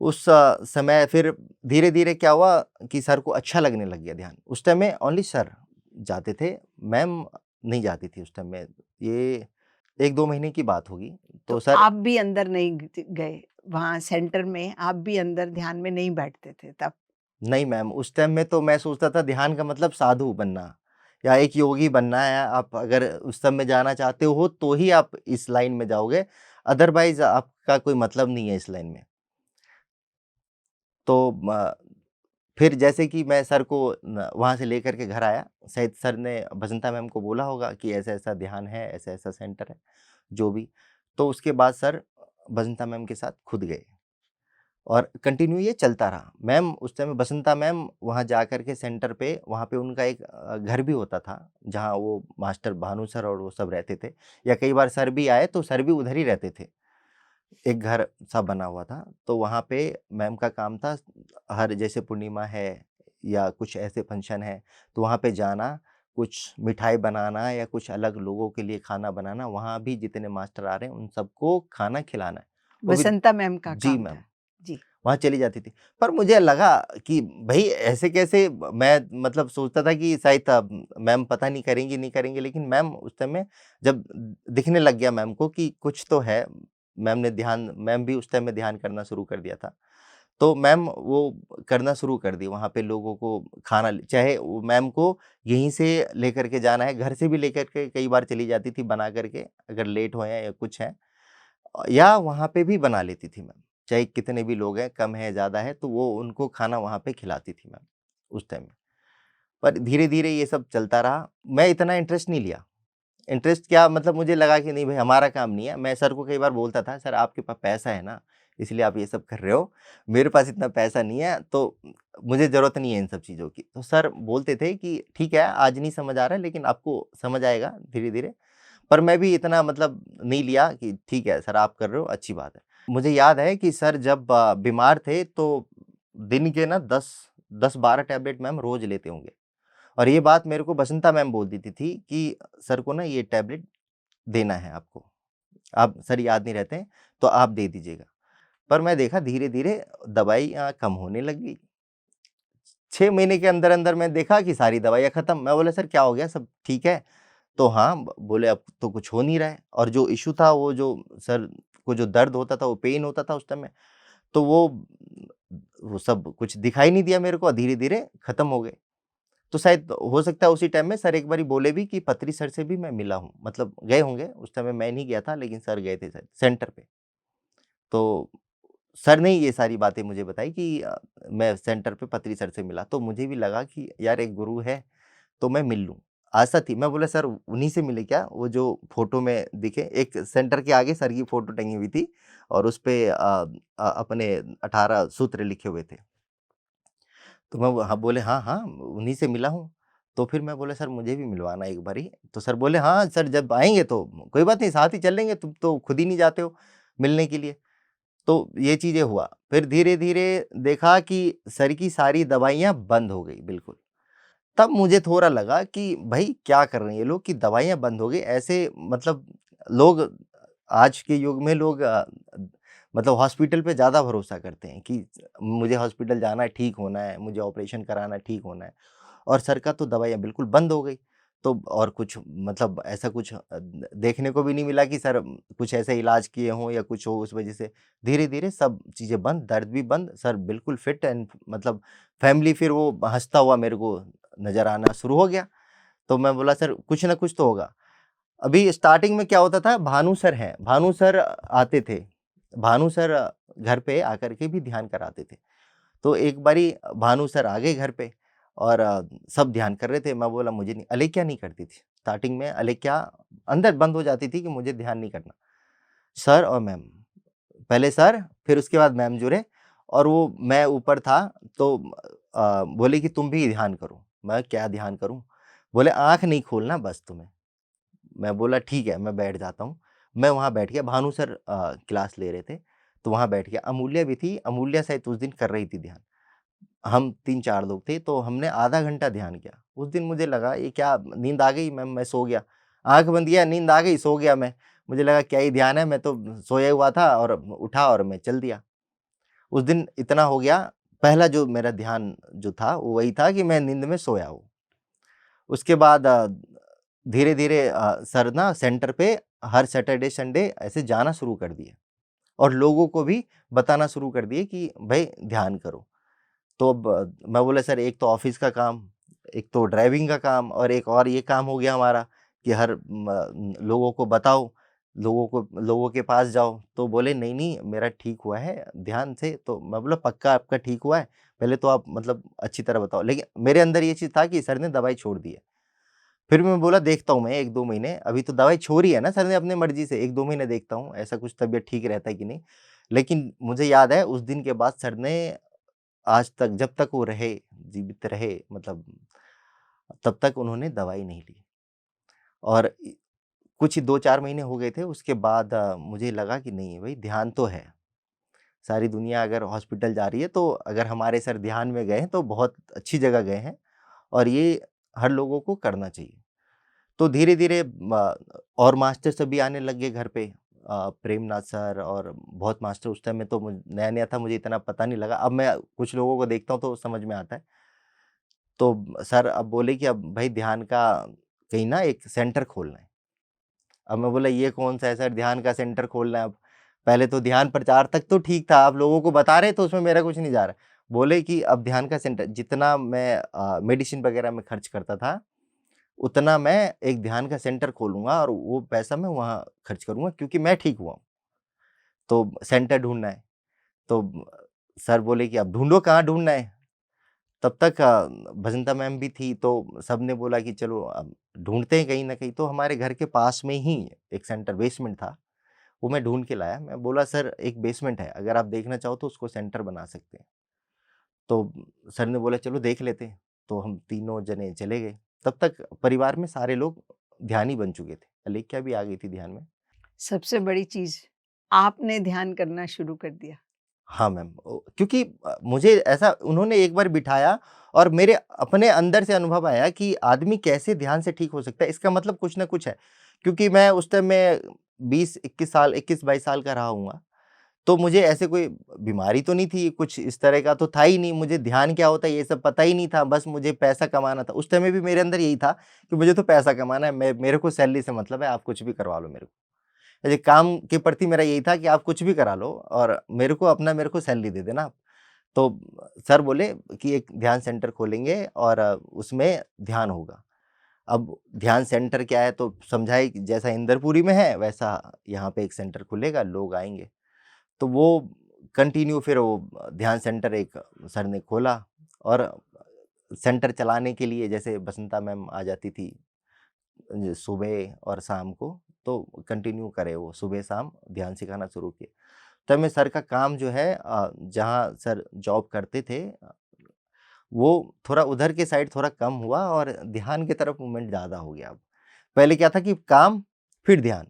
उस समय फिर धीरे-धीरे क्या हुआ कि सर को अच्छा लगने लग गया ध्यान। उस टाइम में ओनली सर जाते थे, मैम नहीं जाती थी उस टाइम में। ये 1-2 महीने की बात होगी। तो तो सर आप भी अंदर नहीं गए? वहाँ सेंटर में आप भी अंदर ध्यान में नहीं बैठते थे तब? नहीं मैम, उस टाइम में तो मैं सोचता था ध्यान का मतलब साधु बनना या एक योगी बनना है। आप अगर उस सब में जाना चाहते हो तो ही आप इस लाइन में जाओगे, अदरवाइज़ आपका कोई मतलब नहीं है इस लाइन में। तो फिर जैसे कि मैं सर को न वहाँ से लेकर के घर आया, शायद सर ने बसंता मैम को बोला होगा कि ऐसा-ऐसा ध्यान है, ऐसा-ऐसा सेंटर है, जो भी। तो उसके बाद सर बसंता मैम के साथ खुद गए और कंटिन्यू ये चलता रहा। मैम उस टाइम बसंता मैम वहाँ जाकर के सेंटर पे वहाँ पे उनका एक घर भी होता था, जहाँ वो मास्टर भानु सर और वो सब रहते थे, या कई बार सर भी आए तो सर भी उधर ही रहते थे। एक घर सा बना हुआ था, तो वहाँ पे मैम का काम था, हर जैसे पूर्णिमा है या कुछ ऐसे फंक्शन है, तो वहाँ पे जाना, कुछ मिठाई बनाना या कुछ अलग लोगों के लिए खाना बनाना, वहाँ भी जितने मास्टर आ रहे हैं, उन सबको खाना खिलाना है। वो भी बसंता मैम का जी काम मैम, था। जी। वहाँ चली जाती थी। पर मुझे लगा कि भई ऐसे कैसे, मैं मतलब सोचता था कि शायद मैम पता नहीं करेंगी, नहीं करेंगी, लेकिन मैम उस टाइम में जब दिखने लग गया मैम को कि कुछ तो है, मैम भी उस टाइम में ध्यान करना शुरू कर दिया था। तो मैम वो करना शुरू कर दी, वहाँ पे लोगों को खाना चाहे वो मैम को यहीं से लेकर के जाना है, घर से भी लेकर के कई बार चली जाती थी बना कर के, अगर लेट हुए हैं या कुछ है। या वहाँ पे भी बना लेती थी मैम, चाहे कितने भी लोग हैं, कम है, ज़्यादा है, तो वो उनको खाना वहाँ पे खिलाती थी मैम, उस टाइम में। पर धीरे-धीरे ये सब चलता रहा, मैं इतना इंटरेस्ट नहीं लिया। इंटरेस्ट क्या, मतलब मुझे लगा कि नहीं भाई हमारा काम नहीं है। मैं सर को कई बार बोलता था, "सर आपके पास पैसा है ना, इसलिए आप ये सब कर रहे हो। मेरे पास इतना पैसा नहीं है, तो मुझे ज़रूरत नहीं है इन सब चीज़ों की।" तो सर बोलते थे कि, "ठीक है, आज नहीं समझ आ रहा है, लेकिन आपको समझ आएगा धीरे-धीरे।" पर मैं भी इतना मतलब नहीं लिया कि ठीक है सर आप कर रहे हो, अच्छी बात है। मुझे याद है कि सर जब बीमार थे तो दिन के ना 10-12 टैबलेट मैम रोज़ लेते होंगे, और ये बात मेरे को बसंता मैम बोल देती थी कि सर को ना ये टैबलेट देना है आपको। आप सर याद नहीं रहते हैं, तो आप दे दीजिएगा। पर मैं देखा धीरे-धीरे दवाइयाँ कम होने लगी। 6 महीने के अंदर-अंदर मैं देखा कि सारी दवाइयाँ खत्म। मैं बोला सर क्या हो गया? सब ठीक है? तो हाँ, बोले अब तो कुछ हो नहीं रहा है, और जो इश्यू था वो जो सर को जो दर्द होता था, वो पेन होता था उस टाइम में, तो वो सब कुछ दिखाई नहीं दिया मेरे को, धीरे-धीरे खत्म हो गए। तो शायद हो सकता है उसी टाइम में सर एक बारी बोले भी कि पत्री सर से भी मैं मिला हूँ, मतलब गए होंगे, उस टाइम में मैं नहीं गया था लेकिन सर गए थे शायद सेंटर पे। तो सर ने ये सारी बातें मुझे बताई कि मैं सेंटर पे पत्री सर से मिला, तो मुझे भी लगा कि यार एक गुरु है, तो मैं मिल लूँ। आशा थी, मैं बोला सर उन्हीं से मिले क्या? वो जो फ़ोटो में दिखे, एक सेंटर के आगे सर की फ़ोटो टंगी हुई थी और उसपे अपने 18 सूत्र लिखे हुए थे। तो मैं वो हाँ, बोले हाँ, हाँ, उन्हीं से मिला हूँ। तो फिर मैं बोला सर मुझे भी मिलवाना एक बारी। तो सर बोले हाँ, सर जब आएँगे तो कोई बात नहीं, साथ ही चल लेंगे, तुम तो खुद ही नहीं जाते हो मिलने के लिए। तो ये चीज़ें हुआ। फिर धीरे-धीरे देखा कि सर की सारी दवाइयाँ बंद हो गई बिल्कुल। तब मुझे थोड़ा लगा कि भई क्या कर रहे हैं ये लोग कि दवाइयाँ बंद हो गई, ऐसे मतलब लोग आज के युग में लोग मतलब हॉस्पिटल पे ज़्यादा भरोसा करते हैं कि मुझे हॉस्पिटल जाना है, ठीक होना है, मुझे ऑपरेशन कराना है, ठीक होना है, और सर का तो दवाइयाँ बिल्कुल बंद हो गई। तो और कुछ मतलब ऐसा कुछ देखने को भी नहीं मिला कि सर कुछ ऐसा इलाज किए हों या कुछ हो उस वजह से। धीरे-धीरे सब चीज़ें बंद, दर्द भी बंद, सर बिल्कुल फिट एंड मतलब फैमिली फिर वो हँसता हुआ मेरे को नज़र आना शुरू हो गया। तो मैं बोला सर कुछ ना कुछ तो होगा। अभी स्टार्टिंग में क्या होता था, भानु सर हैं, भानु सर आते थे। भानु सर घर पे आकर के भी ध्यान कराते थे। तो एक बारी भानु सर आ गए घर पे और सब ध्यान कर रहे थे। मैं बोला मुझे नहीं, अलेख्या नहीं करती थी। स्टार्टिंग में अलेख्या अंदर बंद हो जाती थी कि मुझे ध्यान नहीं करना। सर और मैम, पहले सर फिर उसके बाद मैम जुड़े, और वो मैं ऊपर था तो बोले कि तुम भी ध्यान करो। मैं क्या ध्यान करूँ? बोले आँख नहीं खोलना बस तुम्हें। मैं बोला ठीक है, मैं बैठ जाता हूँ। मैं वहाँ बैठ गया, भानु सर क्लास ले रहे थे, तो वहाँ बैठ गया। अमूल्य भी थी, अमूल्य शायद उस दिन कर रही थी ध्यान। हम 3-4 लोग थे, तो हमने आधा घंटा ध्यान किया। उस दिन मुझे लगा ये क्या, नींद आ गई मैम, मैं सो गया। आँख बंद किया, नींद आ गई, सो गया मैं। मुझे लगा क्या ही ध्यान है, मैं तो सोया हुआ था और उठा और मैं चल दिया। उस दिन इतना हो गया, पहला जो मेरा ध्यान जो था, वो वही था कि मैं नींद में सोया हूँ। उसके बाद धीरे-धीरे सर ना सेंटर पे हर सैटरडे, संडे ऐसे जाना शुरू कर दिए और लोगों को भी बताना शुरू कर दिए कि भई ध्यान करो। तो अब मैं बोला सर एक तो ऑफ़िस का काम, एक तो ड्राइविंग का काम और एक और ये काम हो गया हमारा कि हर लोगों को बताओ, लोगों के पास जाओ। तो बोले नहीं, नहीं मेरा ठीक हुआ है ध्यान से। तो मैं बोला पक्का आपका ठीक हुआ है? पहले तो आप मतलब अच्छी तरह बताओ। लेकिन मेरे अंदर ये चीज़ था कि सर ने दवाई छोड़ दी है। फिर मैं बोला देखता हूँ मैं 1-2 महीने, अभी तो दवाई छोड़ी है ना सर ने अपनी मर्ज़ी से, 1-2 महीने देखता हूँ, ऐसा कुछ तबीयत ठीक रहता है कि नहीं। लेकिन मुझे याद है उस दिन के बाद सर ने आज तक जब तक वो रहे, जीवित रहे मतलब तब तक उन्होंने दवाई नहीं ली। और कुछ 2-4 महीने हो गए थे उसके बाद मुझे लगा कि नहीं भई ध्यान तो है। सारी दुनिया अगर हॉस्पिटल जा रही है तो अगर हमारे सर ध्यान में गए हैं तो बहुत अच्छी जगह गए हैं और ये हर लोगों को करना चाहिए। तो धीरे-धीरे और मास्टर सभी आने लग गए घर पे। प्रेमनाथ सर और बहुत मास्टर उस टाइम में तो नया-नया था मुझे इतना पता नहीं लगा। अब मैं कुछ लोगों को देखता हूँ तो समझ में आता है। तो सर अब बोले कि अब भाई ध्यान का कहीं ना एक सेंटर खोलना है। अब मैं बोला ये कौन-सा है सर ध्यान का सेंटर खोलना है अब? पहले तो ध्यान प्रचार तक तो ठीक था, आप लोगों को बता रहे तो उसमें मेरा कुछ नहीं जा रहा। बोले कि अब ध्यान का सेंटर जितना मैं मेडिसिन वगैरह में खर्च करता था, उतना मैं एक ध्यान का सेंटर खोलूँगा और वो पैसा मैं वहाँ खर्च करूँगा क्योंकि मैं ठीक हुआ हूँ। तो सेंटर ढूँढना है। तो सर बोले कि अब ढूँढो कहाँ ढूँढना है? तब तक बसंता मैम भी थी तो सबने बोला कि चलो अब ढूँढते हैं कहीं न कहीं। तो हमारे घर के पास में ही एक सेंटर बेसमेंट था, वो मैं ढूँढ के लाया। मैं बोला सर एक बेसमेंट है, अगर आप देखना चाहो तो उसको सेंटर बना सकते हैं। तो सर ने बोला चलो देख लेते हैं। तो हम तीनों जने चले गए। तब तक परिवार में सारे लोग ध्यानी बन चुके थे। अलेख्या भी आ गई थी ध्यान में। सबसे बड़ी चीज़, आपने ध्यान करना शुरू कर दिया। हाँ मैम, क्योंकि मुझे ऐसा उन्होंने एक बार बिठाया और मेरे अपने अंदर से अनुभव आया कि आदमी कैसे ध्यान से ठीक हो सकता है, इसका मतलब कुछ ना कुछ है। क्योंकि मैं उस टाइम में 20-21 साल 21-22 साल का रहा हूँगा, तो मुझे ऐसे कोई बीमारी तो नहीं थी, कुछ इस तरह का तो था ही नहीं, मुझे ध्यान क्या होता है ये सब पता ही नहीं था, बस मुझे पैसा कमाना था। उस टाइम में भी मेरे अंदर यही था कि मुझे तो पैसा कमाना है, मेरे को सैलरी से मतलब है, आप कुछ भी करवा लो मेरे को। ये काम के प्रति मेरा यही था कि आप कुछ भी करा लो और मेरे को सैलरी दे देना आप। तो सर बोले कि एक ध्यान सेंटर खोलेंगे और उसमें ध्यान होगा। अब ध्यान सेंटर क्या है तो समझाए कि जैसा इंदरपुरी में है वैसा यहाँ पे एक सेंटर खुलेगा, लोग आएँगे। तो वो कंटिन्यू फिर वो ध्यान सेंटर एक सर ने खोला और सेंटर चलाने के लिए जैसे बसंता मैम आ जाती थी सुबह और शाम को, तो कंटिन्यू करे वो सुबह-शाम ध्यान सिखाना शुरू किए। तब में सर का काम जो है जहाँ सर जॉब करते थे वो थोड़ा उधर के साइड थोड़ा कम हुआ और ध्यान की तरफ मूवमेंट ज़्यादा हो गया अब। पहले क्या था कि काम, फिर ध्यान।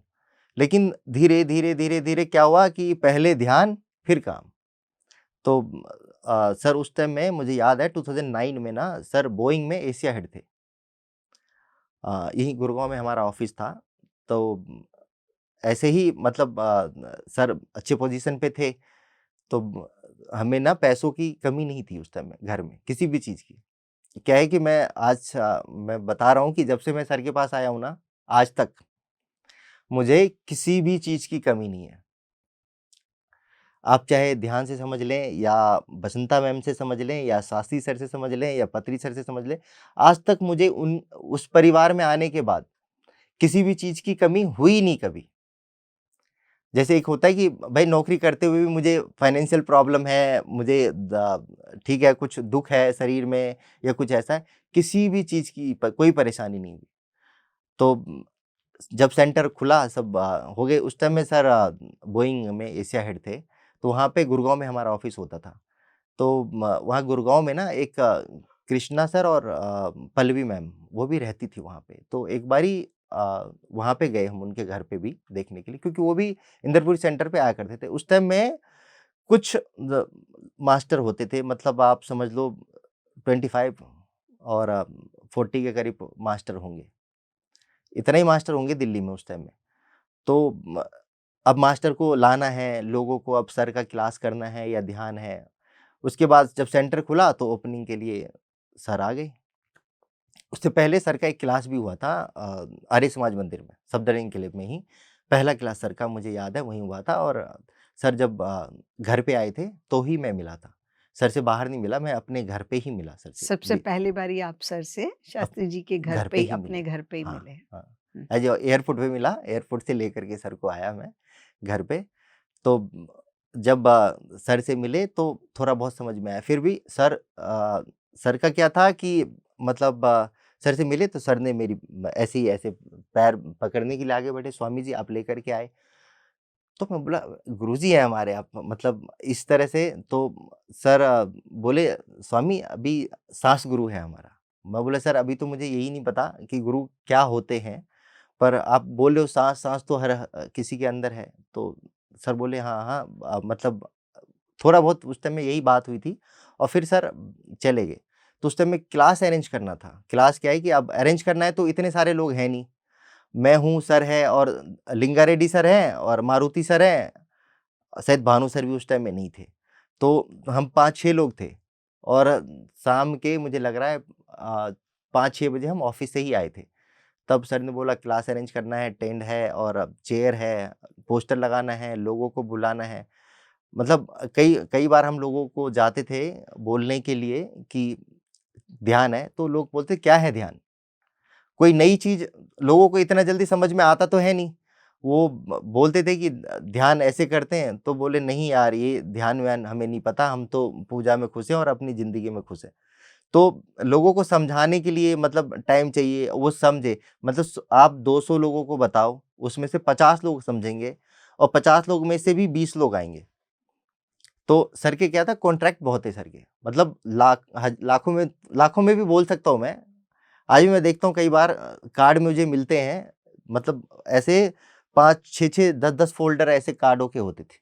लेकिन धीरे, धीरे, धीरे, धीरे क्या हुआ कि पहले ध्यान, फिर काम। तो सर उस टाइम में मुझे याद है 2009 में ना सर बोइंग में एशिया हेड थे। यहीं गुड़गाँव में हमारा ऑफ़िस था। तो ऐसे ही मतलब सर अच्छे पोज़ीशन पे थे, तो हमें ना पैसों की कमी नहीं थी उस टाइम में घर में, किसी भी चीज़ की। क्या है कि मैं बता रहा हूँ कि जब से मैं सर के पास आया हूँ ना, आज तक मुझे किसी भी चीज़ की कमी नहीं है। आप चाहे ध्यान से समझ लें या बसंता मैम से समझ लें या शास्त्री सर से समझ लें या पत्री सर से समझ लें, आज तक मुझे उन उस परिवार में आने के बाद किसी भी चीज़ की कमी हुई नहीं कभी। जैसे एक होता है कि भाई नौकरी करते हुए भी मुझे फाइनेंशियल प्रॉब्लम है, मुझे ठीक है कुछ दुःख है शरीर में या कुछ ऐसा है, किसी भी चीज़ की कोई परेशानी नहीं हुई। तो जब सेंटर खुला सब हो गए उस टाइम में सर बोइंग में एशिया हेड थे, तो वहाँ पे गुड़गाँव में हमारा ऑफ़िस होता था। तो वहाँ गुड़गाँव में ना एक कृष्णा सर और पल्लवी मैम वो भी रहती थी वहाँ पे। तो एक बारी वहाँ पे गए हम उनके घर पे भी देखने के लिए क्योंकि वो भी इंदरपुर सेंटर पे आया करते थे। उस टाइम में कुछ मास्टर होते थे मतलब आप समझ लो 25 और 40 के करीब मास्टर होंगे। इतने ही मास्टर होंगे दिल्ली में उस टाइम में। तो अब मास्टर को लाना है, लोगों को अब सर का क्लास करना है या ध्यान है। उसके बाद जब सेंटर खुला तो ओपनिंग के लिए सर आ गए। उससे पहले सर का एक क्लास भी हुआ था आर्य समाज मंदिर में, सफदरजंग किले में ही। पहला क्लास सर का मुझे याद है वहीं हुआ था और सर जब घर पे आए थे तो ही मैं मिला था। सर से बाहर नहीं मिला, मैं अपने घर पे ही मिला सर से। सबसे पहली बारी आप सर से अप शास्त्री जी के घर घर पे पे ही, ही अपने मिले। घर पे ही हाँ, मिले। हाँ। हुँ। एयरपोर्ट पे मिला, एयरपोर्ट से लेकर के सर को आया मैं घर पे। तो जब सर से मिले तो थोड़ा बहुत समझ में आया। फिर भी सर का क्या था कि मतलब सर से मिले तो सर ने मेरी ऐसे ही ऐसे पैर पकड़ने के लिए आगे बढ़े, स्वामी जी आप लेकर के आए। तो मैं बोला गुरुजी हैं हमारे आप, मतलब इस तरह से। तो सर बोले स्वामी अभी सास गुरु है हमारा। मैं बोला सर अभी तो मुझे यही नहीं पता कि गुरु क्या होते हैं, पर आप बोल रहे हो सास सास तो हर किसी के अंदर है। तो सर बोले हाँ हाँ मतलब थोड़ा बहुत उस टाइम में यही बात हुई थी और फिर सर चले गए। तो उस टाइम में क्लास अरेंज करना था। क्लास क्या है कि अब अरेंज करना है तो इतने सारे लोग हैं नहीं। मैं हूँ, सर है और लिंगा रेड्डी सर हैं और मारुति सर हैं, शायद भानु सर भी उस टाइम में नहीं थे। तो हम 5-6 लोग थे और शाम के मुझे लग रहा है 5-6 बजे हम ऑफ़िस से ही आए थे। तब सर ने बोला क्लास अरेंज करना है, टेंट है और चेयर है, पोस्टर लगाना है, लोगों को बुलाना है। मतलब कई कई बार हम लोगों को जाते थे बोलने के लिए कि ध्यान है, तो लोग बोलते क्या है ध्यान? कोई नई चीज़ लोगों को इतना जल्दी समझ में आता तो है नहीं। वो बोलते थे कि ध्यान ऐसे करते हैं, तो बोले नहीं यार ये ध्यान-व्यान हमें नहीं पता, हम तो पूजा में खुश हैं और अपनी ज़िंदगी में खुश हैं। तो लोगों को समझाने के लिए मतलब टाइम चाहिए, वो समझे। मतलब आप 200 लोगों को बताओ, उसमें से 50 लोग समझेंगे और 50 लोग में से भी 20 लोग आएँगे। तो सर के क्या था कॉन्ट्रैक्ट बहुत है सर के। मतलब लाखों में भी बोल सकता हूँ मैं। आज भी मैं देखता हूँ कई बार कार्ड मुझे मिलते हैं, मतलब ऐसे 5 6-6 10-10 फ़ोल्डर ऐसे कार्डों के होते थे।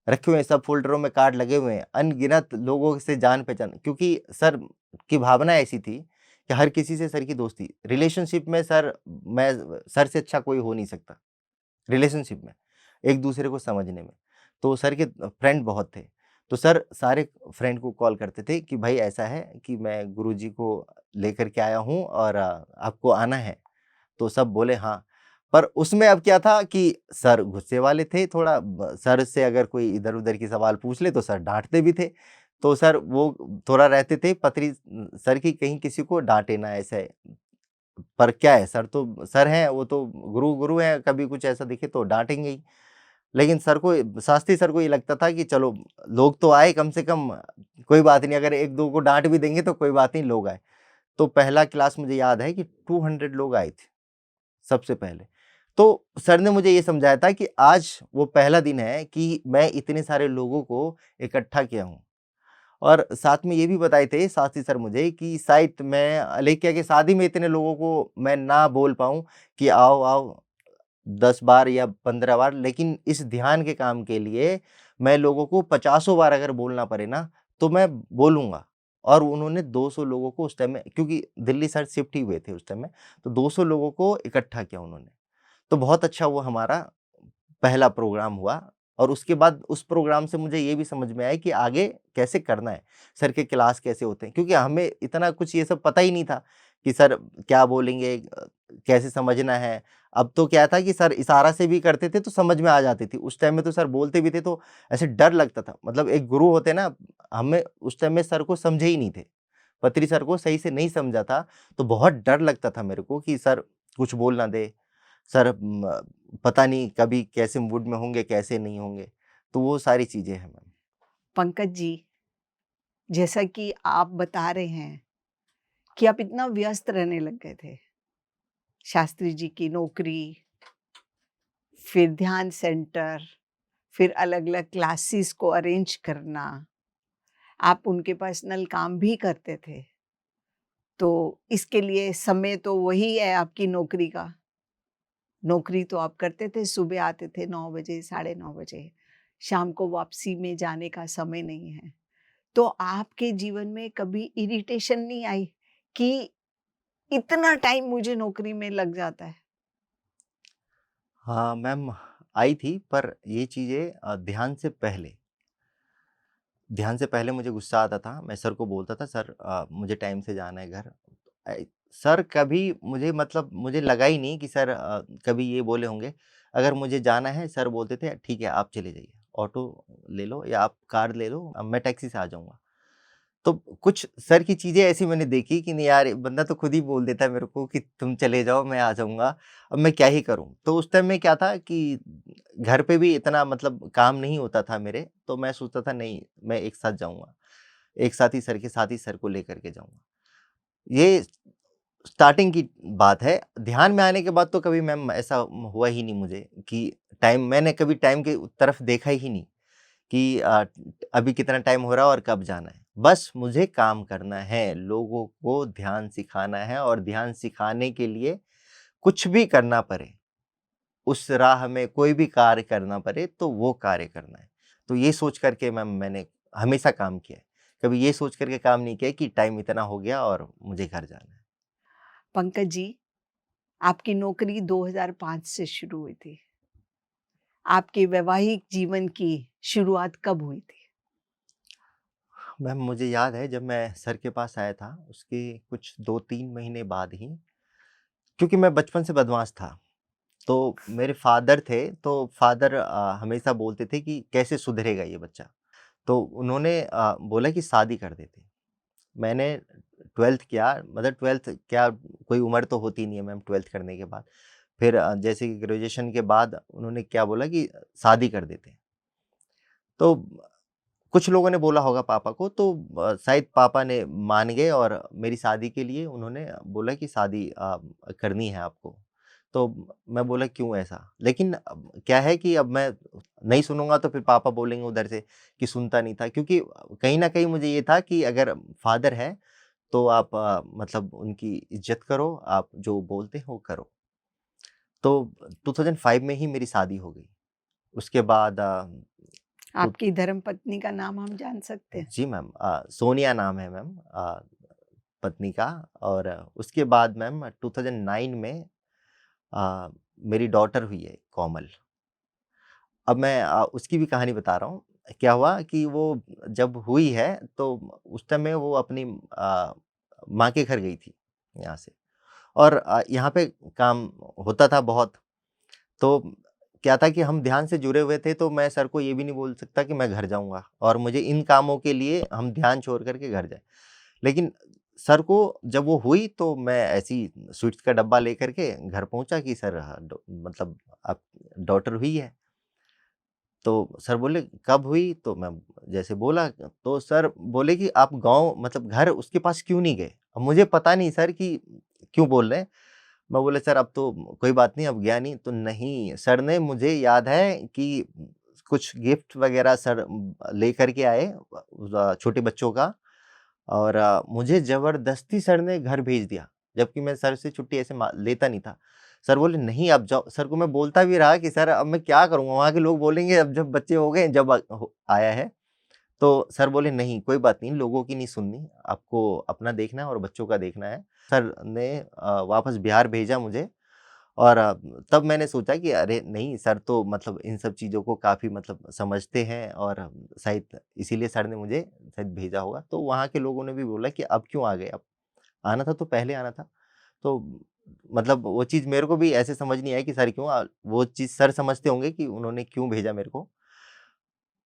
रखे हुए हैं सब फ़ोल्डरों में कार्ड लगे हुए हैं, अनगिनत लोगों से जान-पहचान, क्योंकि सर की भावना ऐसी थी कि हर किसी से सर की दोस्ती। रिलेशनशिप में मैं सर से अच्छा कोई हो नहीं सकता, रिलेशनशिप में, एक-दूसरे को समझने में। तो सर के फ्रेंड बहुत थे। तो सर सारे फ्रेंड को कॉल करते थे कि भाई ऐसा है कि मैं गुरुजी को लेकर के आया हूँ और आपको आना है। तो सब बोले हाँ। पर उसमें अब क्या था कि सर गुस्से वाले थे थोड़ा, सर से अगर कोई इधर-उधर की सवाल पूछ ले तो सर डाँटते भी थे। तो सर वो थोड़ा रहते थे पथरी सर की, कहीं किसी को डाँटे ना ऐसे। पर क्या है सर तो सर हैं, वो तो गुरु हैं, कभी कुछ ऐसा दिखे तो डाँटेंगे ही। लेकिन सर को, शास्त्री सर को ये लगता था कि चलो लोग तो आए कम से कम, कोई बात नहीं, अगर 1-2 को डाँट भी देंगे तो कोई बात नहीं, लोग आए। तो पहला क्लास मुझे याद है कि 200 लोग आए थे, सबसे पहले। तो सर ने मुझे ये समझाया था कि आज वो पहला दिन है कि मैं इतने सारे लोगों को इकट्ठा किया हूँ। और साथ में ये भी बताए थे शास्त्री सर मुझे कि शायद मैं लेके आके शादी में इतने लोगों को मैं ना बोल पाऊँ कि आओ, आओ 10 बार या 15 बार, लेकिन इस ध्यान के काम के लिए मैं लोगों को पचासों बार अगर बोलना पड़े ना, तो मैं बोलूँगा। और उन्होंने 200 लोगों को उस टाइम में, क्योंकि दिल्ली सर शिफ्ट ही हुए थे उस टाइम में, तो 200 लोगों को इकट्ठा किया उन्होंने। तो बहुत अच्छा वो हमारा पहला प्रोग्राम हुआ और उसके बाद उस प्रोग्राम से मुझे ये भी समझ में आया कि आगे कैसे करना है, सर के क्लास कैसे होते हैं, क्योंकि हमें इतना कुछ ये सब पता ही नहीं था कि सर क्या बोलेंगे, कैसे समझना है। अब तो क्या था कि सर इशारा से भी करते थे तो समझ में आ जाती थी। उस टाइम में तो सर बोलते भी थे तो ऐसे डर लगता था। मतलब एक गुरु होते ना, हमें उस टाइम में सर को समझे ही नहीं थे। पत्री सर को सही से नहीं समझा था, तो बहुत डर लगता था मेरे को कि सर कुछ बोल ना दे। सर पता नहीं कभी कैसे मूड में होंगे, कैसे नहीं होंगे। तो वो सारी चीज़ें हैं मैम। पंकज जी, जैसा कि आप बता रहे हैं कि आप इतना व्यस्त रहने लग गए थे। शास्त्री जी की नौकरी, फिर ध्यान सेंटर, फिर अलग-अलग क्लासेस को अरेंज करना। आप उनके पर्सनल काम भी करते थे। तो इसके लिए समय तो वही है आपकी नौकरी का। नौकरी तो आप करते थे, सुबह आते थे 9 बजे, साढ़े 9 बजे। शाम को वापसी में जाने का समय नहीं है। तो आपके जीवन में कभी इरिटेशन नहीं आई कि इतना टाइम मुझे नौकरी में लग जाता है? हाँ, मैम आई थी, पर ये चीज़ें ध्यान से पहले। ध्यान से पहले मुझे गुस्सा आता था, मैं सर को बोलता था, "सर मुझे टाइम से जाना है घर।" सर कभी मुझे मतलब मुझे लगा ही नहीं कि सर कभी ये बोले होंगे। अगर मुझे जाना है, सर बोलते थे, "ठीक है, आप चले जाइए, ऑटो ले लो या आप कार ले लो, मैं टैक्सी से आ जाऊँगा।" तो कुछ सर की चीज़ें ऐसी मैंने देखी कि नहीं यार, बंदा तो खुद ही बोल देता है मेरे को कि तुम चले जाओ, मैं आ जाऊँगा, अब मैं क्या ही करूँ? तो उस टाइम में क्या था कि घर पे भी इतना मतलब काम नहीं होता था मेरे, तो मैं सोचता था नहीं, मैं एक साथ जाऊँगा। एक साथ ही सर के साथ ही सर को लेकर के जाऊँगा। ये स्टार्टिंग की बात है। ध्यान में आने के बाद तो कभी मैम ऐसा हुआ ही नहीं मुझे कि मैंने कभी टाइम की तरफ देखा ही नहीं कि अभी कितना टाइम हो रहा है और कब जाना है। बस मुझे काम करना है, लोगों को ध्यान सिखाना है और ध्यान सिखाने के लिए कुछ भी करना पड़े, उस राह में कोई भी कार्य करना पड़े तो वो कार्य करना है। तो ये सोच कर के मैम मैंने हमेशा काम किया है। कभी ये सोच कर के काम नहीं किया कि टाइम इतना हो गया और मुझे घर जाना है। पंकज जी, आपकी नौकरी 2005 से शुरू हुई थी। आपके वैवाहिक जीवन की शुरुआत कब हुई थी? मैम मुझे याद है जब मैं सर के पास आया था, उसके कुछ 2-3 महीने बाद ही, क्योंकि मैं बचपन से बदमाश था। तो मेरे फ़ादर थे, तो फ़ादर हमेशा बोलते थे कि कैसे सुधरेगा ये बच्चा? तो उन्होंने बोला कि शादी कर देते। मैंने 12th किया, मतलब 12th क्या, कोई उम्र तो होती नहीं है मैम 12th करने के बाद। फिर जैसे कि ग्रेजुएशन के बाद उन्होंने क्या बोला कि शादी कर देते। तो कुछ लोगों ने बोला होगा पापा को, तो शायद पापा ने मान गए और मेरी शादी के लिए उन्होंने बोला कि शादी करनी है आपको। तो मैं बोला क्यों ऐसा? लेकिन अब क्या है कि अब मैं नहीं सुनूँगा तो फिर पापा बोलेंगे उधर से कि सुनता नहीं था, क्योंकि कहीं न कहीं मुझे ये था कि अगर फादर है तो आप मतलब उनकी इज़्ज़त करो, आप जो बोलते हैं वो करो। तो 2005 में ही मेरी शादी हो गई। उसके बाद टू आपकी धर्मपत्नी का नाम हम जान सकते हैं? जी मैम, सोनिया नाम है मैम पत्नी का। और उसके बाद मैम 2009 में अ, मेरी डॉटर हुई है कोमल। अब मैं उसकी भी कहानी बता रहा हूँ। क्या हुआ कि वो जब हुई है तो उस टाइम में वो अपनी माँ के घर गई थी यहाँ से, और यहाँ पे काम होता था बहुत। तो क्या था कि हम ध्यान से जुड़े हुए थे, तो मैं सर को ये भी नहीं बोल सकता कि मैं घर जाऊँगा और मुझे इन कामों के लिए हम ध्यान छोड़ कर के घर जाएँ। लेकिन सर को जब वो हुई तो मैं ऐसे ही स्वीट्स का डब्बा लेकर के घर पहुँचा कि सर मतलब आप डॉटर हुई है। तो सर बोले कब हुई? तो मैं जैसे बोला, तो सर बोले कि आप गाँव मतलब घर उसके पास क्यों नहीं गए? अब मुझे पता नहीं सर कि क्यों बोल रहे हैं। मैं बोला सर अब तो कोई बात नहीं, अब गया नहीं। तो नहीं, सर ने, मुझे याद है कि कुछ गिफ्ट वगैरह सर लेकर के आए छोटे बच्चों का, और मुझे ज़बरदस्ती सर ने घर भेज दिया, जबकि मैं सर से छुट्टी ऐसे लेता नहीं था। सर बोले नहीं आप जाओ। सर को मैं बोलता भी रहा कि सर अब मैं क्या करूँगा? वहाँ के लोग बोलेंगे अब जब बच्चे हो गए, जब आया है। तो सर बोले नहीं कोई बात नहीं, लोगों की नहीं सुननी, आपको अपना देखना है और बच्चों का देखना है। सर ने वापस बिहार भेजा मुझे, और तब मैंने सोचा कि अरे नहीं, सर तो मतलब इन सब चीज़ों को काफ़ी मतलब समझते हैं, और शायद इसीलिए सर ने मुझे शायद भेजा होगा। तो वहाँ के लोगों ने भी बोला कि अब क्यों आ गए? अब आना था तो पहले आना था। तो मतलब वो चीज़ मेरे को भी ऐसे समझ नहीं आई कि सर क्यों वो चीज़ सर समझते होंगे कि उन्होंने क्यों भेजा मेरे को।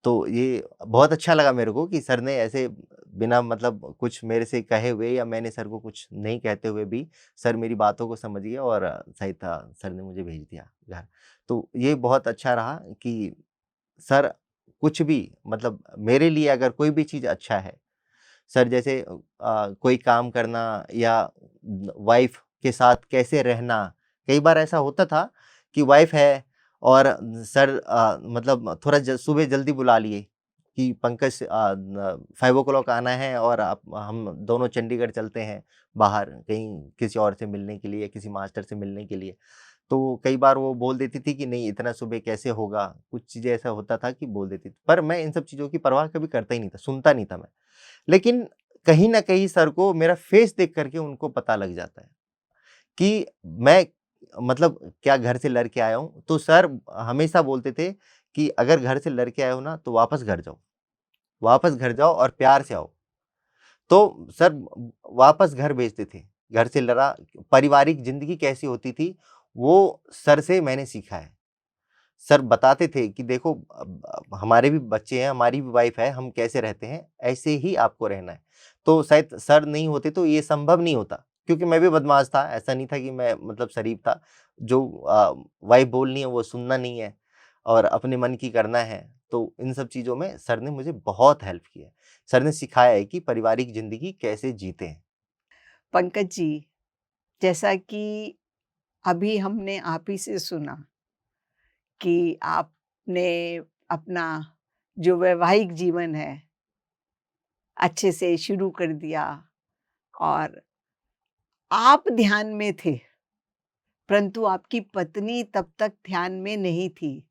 तो ये बहुत अच्छा लगा मेरे को कि सर ने ऐसे बिना मतलब कुछ मेरे से कहे हुए, या मैंने सर को कुछ नहीं कहते हुए भी सर मेरी बातों को समझ गया और सही था, सर ने मुझे भेज दिया घर। तो ये बहुत अच्छा रहा कि सर कुछ भी मतलब मेरे लिए अगर कोई भी चीज़ अच्छा है, सर जैसे कोई काम करना या वाइफ़ के साथ कैसे रहना, कई बार ऐसा होता था कि वाइफ़ है और सर मतलब थोड़ा सुबह जल्दी बुला लिए कि पंकज 5 आना है और आप हम दोनों चंडीगढ़ चलते हैं बाहर कहीं किसी और से मिलने के लिए, किसी मास्टर से मिलने के लिए। तो कई बार वो बोल देती थी कि नहीं इतना सुबह कैसे होगा? कुछ चीज़ें ऐसा होता था कि बोल देती थी। पर मैं इन सब चीज़ों की परवाह कभी करता ही नहीं था, सुनता नहीं था मैं। लेकिन कहीं न कहीं सर को मेरा फेस देख कर के उनको पता लग जाता है कि मैं मतलब क्या घर से लड़ के आया हूँ। तो सर हमेशा बोलते थे कि अगर घर से लड़ के आए हो ना तो वापस घर जाओ। वापस घर जाओ और प्यार से आओ। तो सर वापस घर भेजते थे, घर से लड़ा पारिवारिक ज़िंदगी कैसी होती थी, वो सर से मैंने सीखा है। सर बताते थे कि देखो हमारे भी बच्चे हैं, हमारी भी वाइफ़ है, हम कैसे रहते हैं, ऐसे ही आपको रहना है। तो शायद सर नहीं होते तो ये संभव नहीं होता, क्योंकि मैं भी बदमाश था, ऐसा नहीं था कि मैं मतलब शरीफ था। जो वाइफ़ बोलनी है वो सुनना नहीं है और अपने मन की करना है। तो इन सब चीज़ों में सर ने मुझे बहुत हेल्प की है। सर ने सिखाया है कि पारिवारिक ज़िंदगी कैसे जीते हैं। पंकज जी, जैसा कि अभी हमने आप ही से सुना कि आपने अपना जो वैवाहिक जीवन है, अच्छे से शुरू कर दिया और आप ध्यान में थे, परंतु आपकी पत्नी तब तक ध्यान में नहीं थी।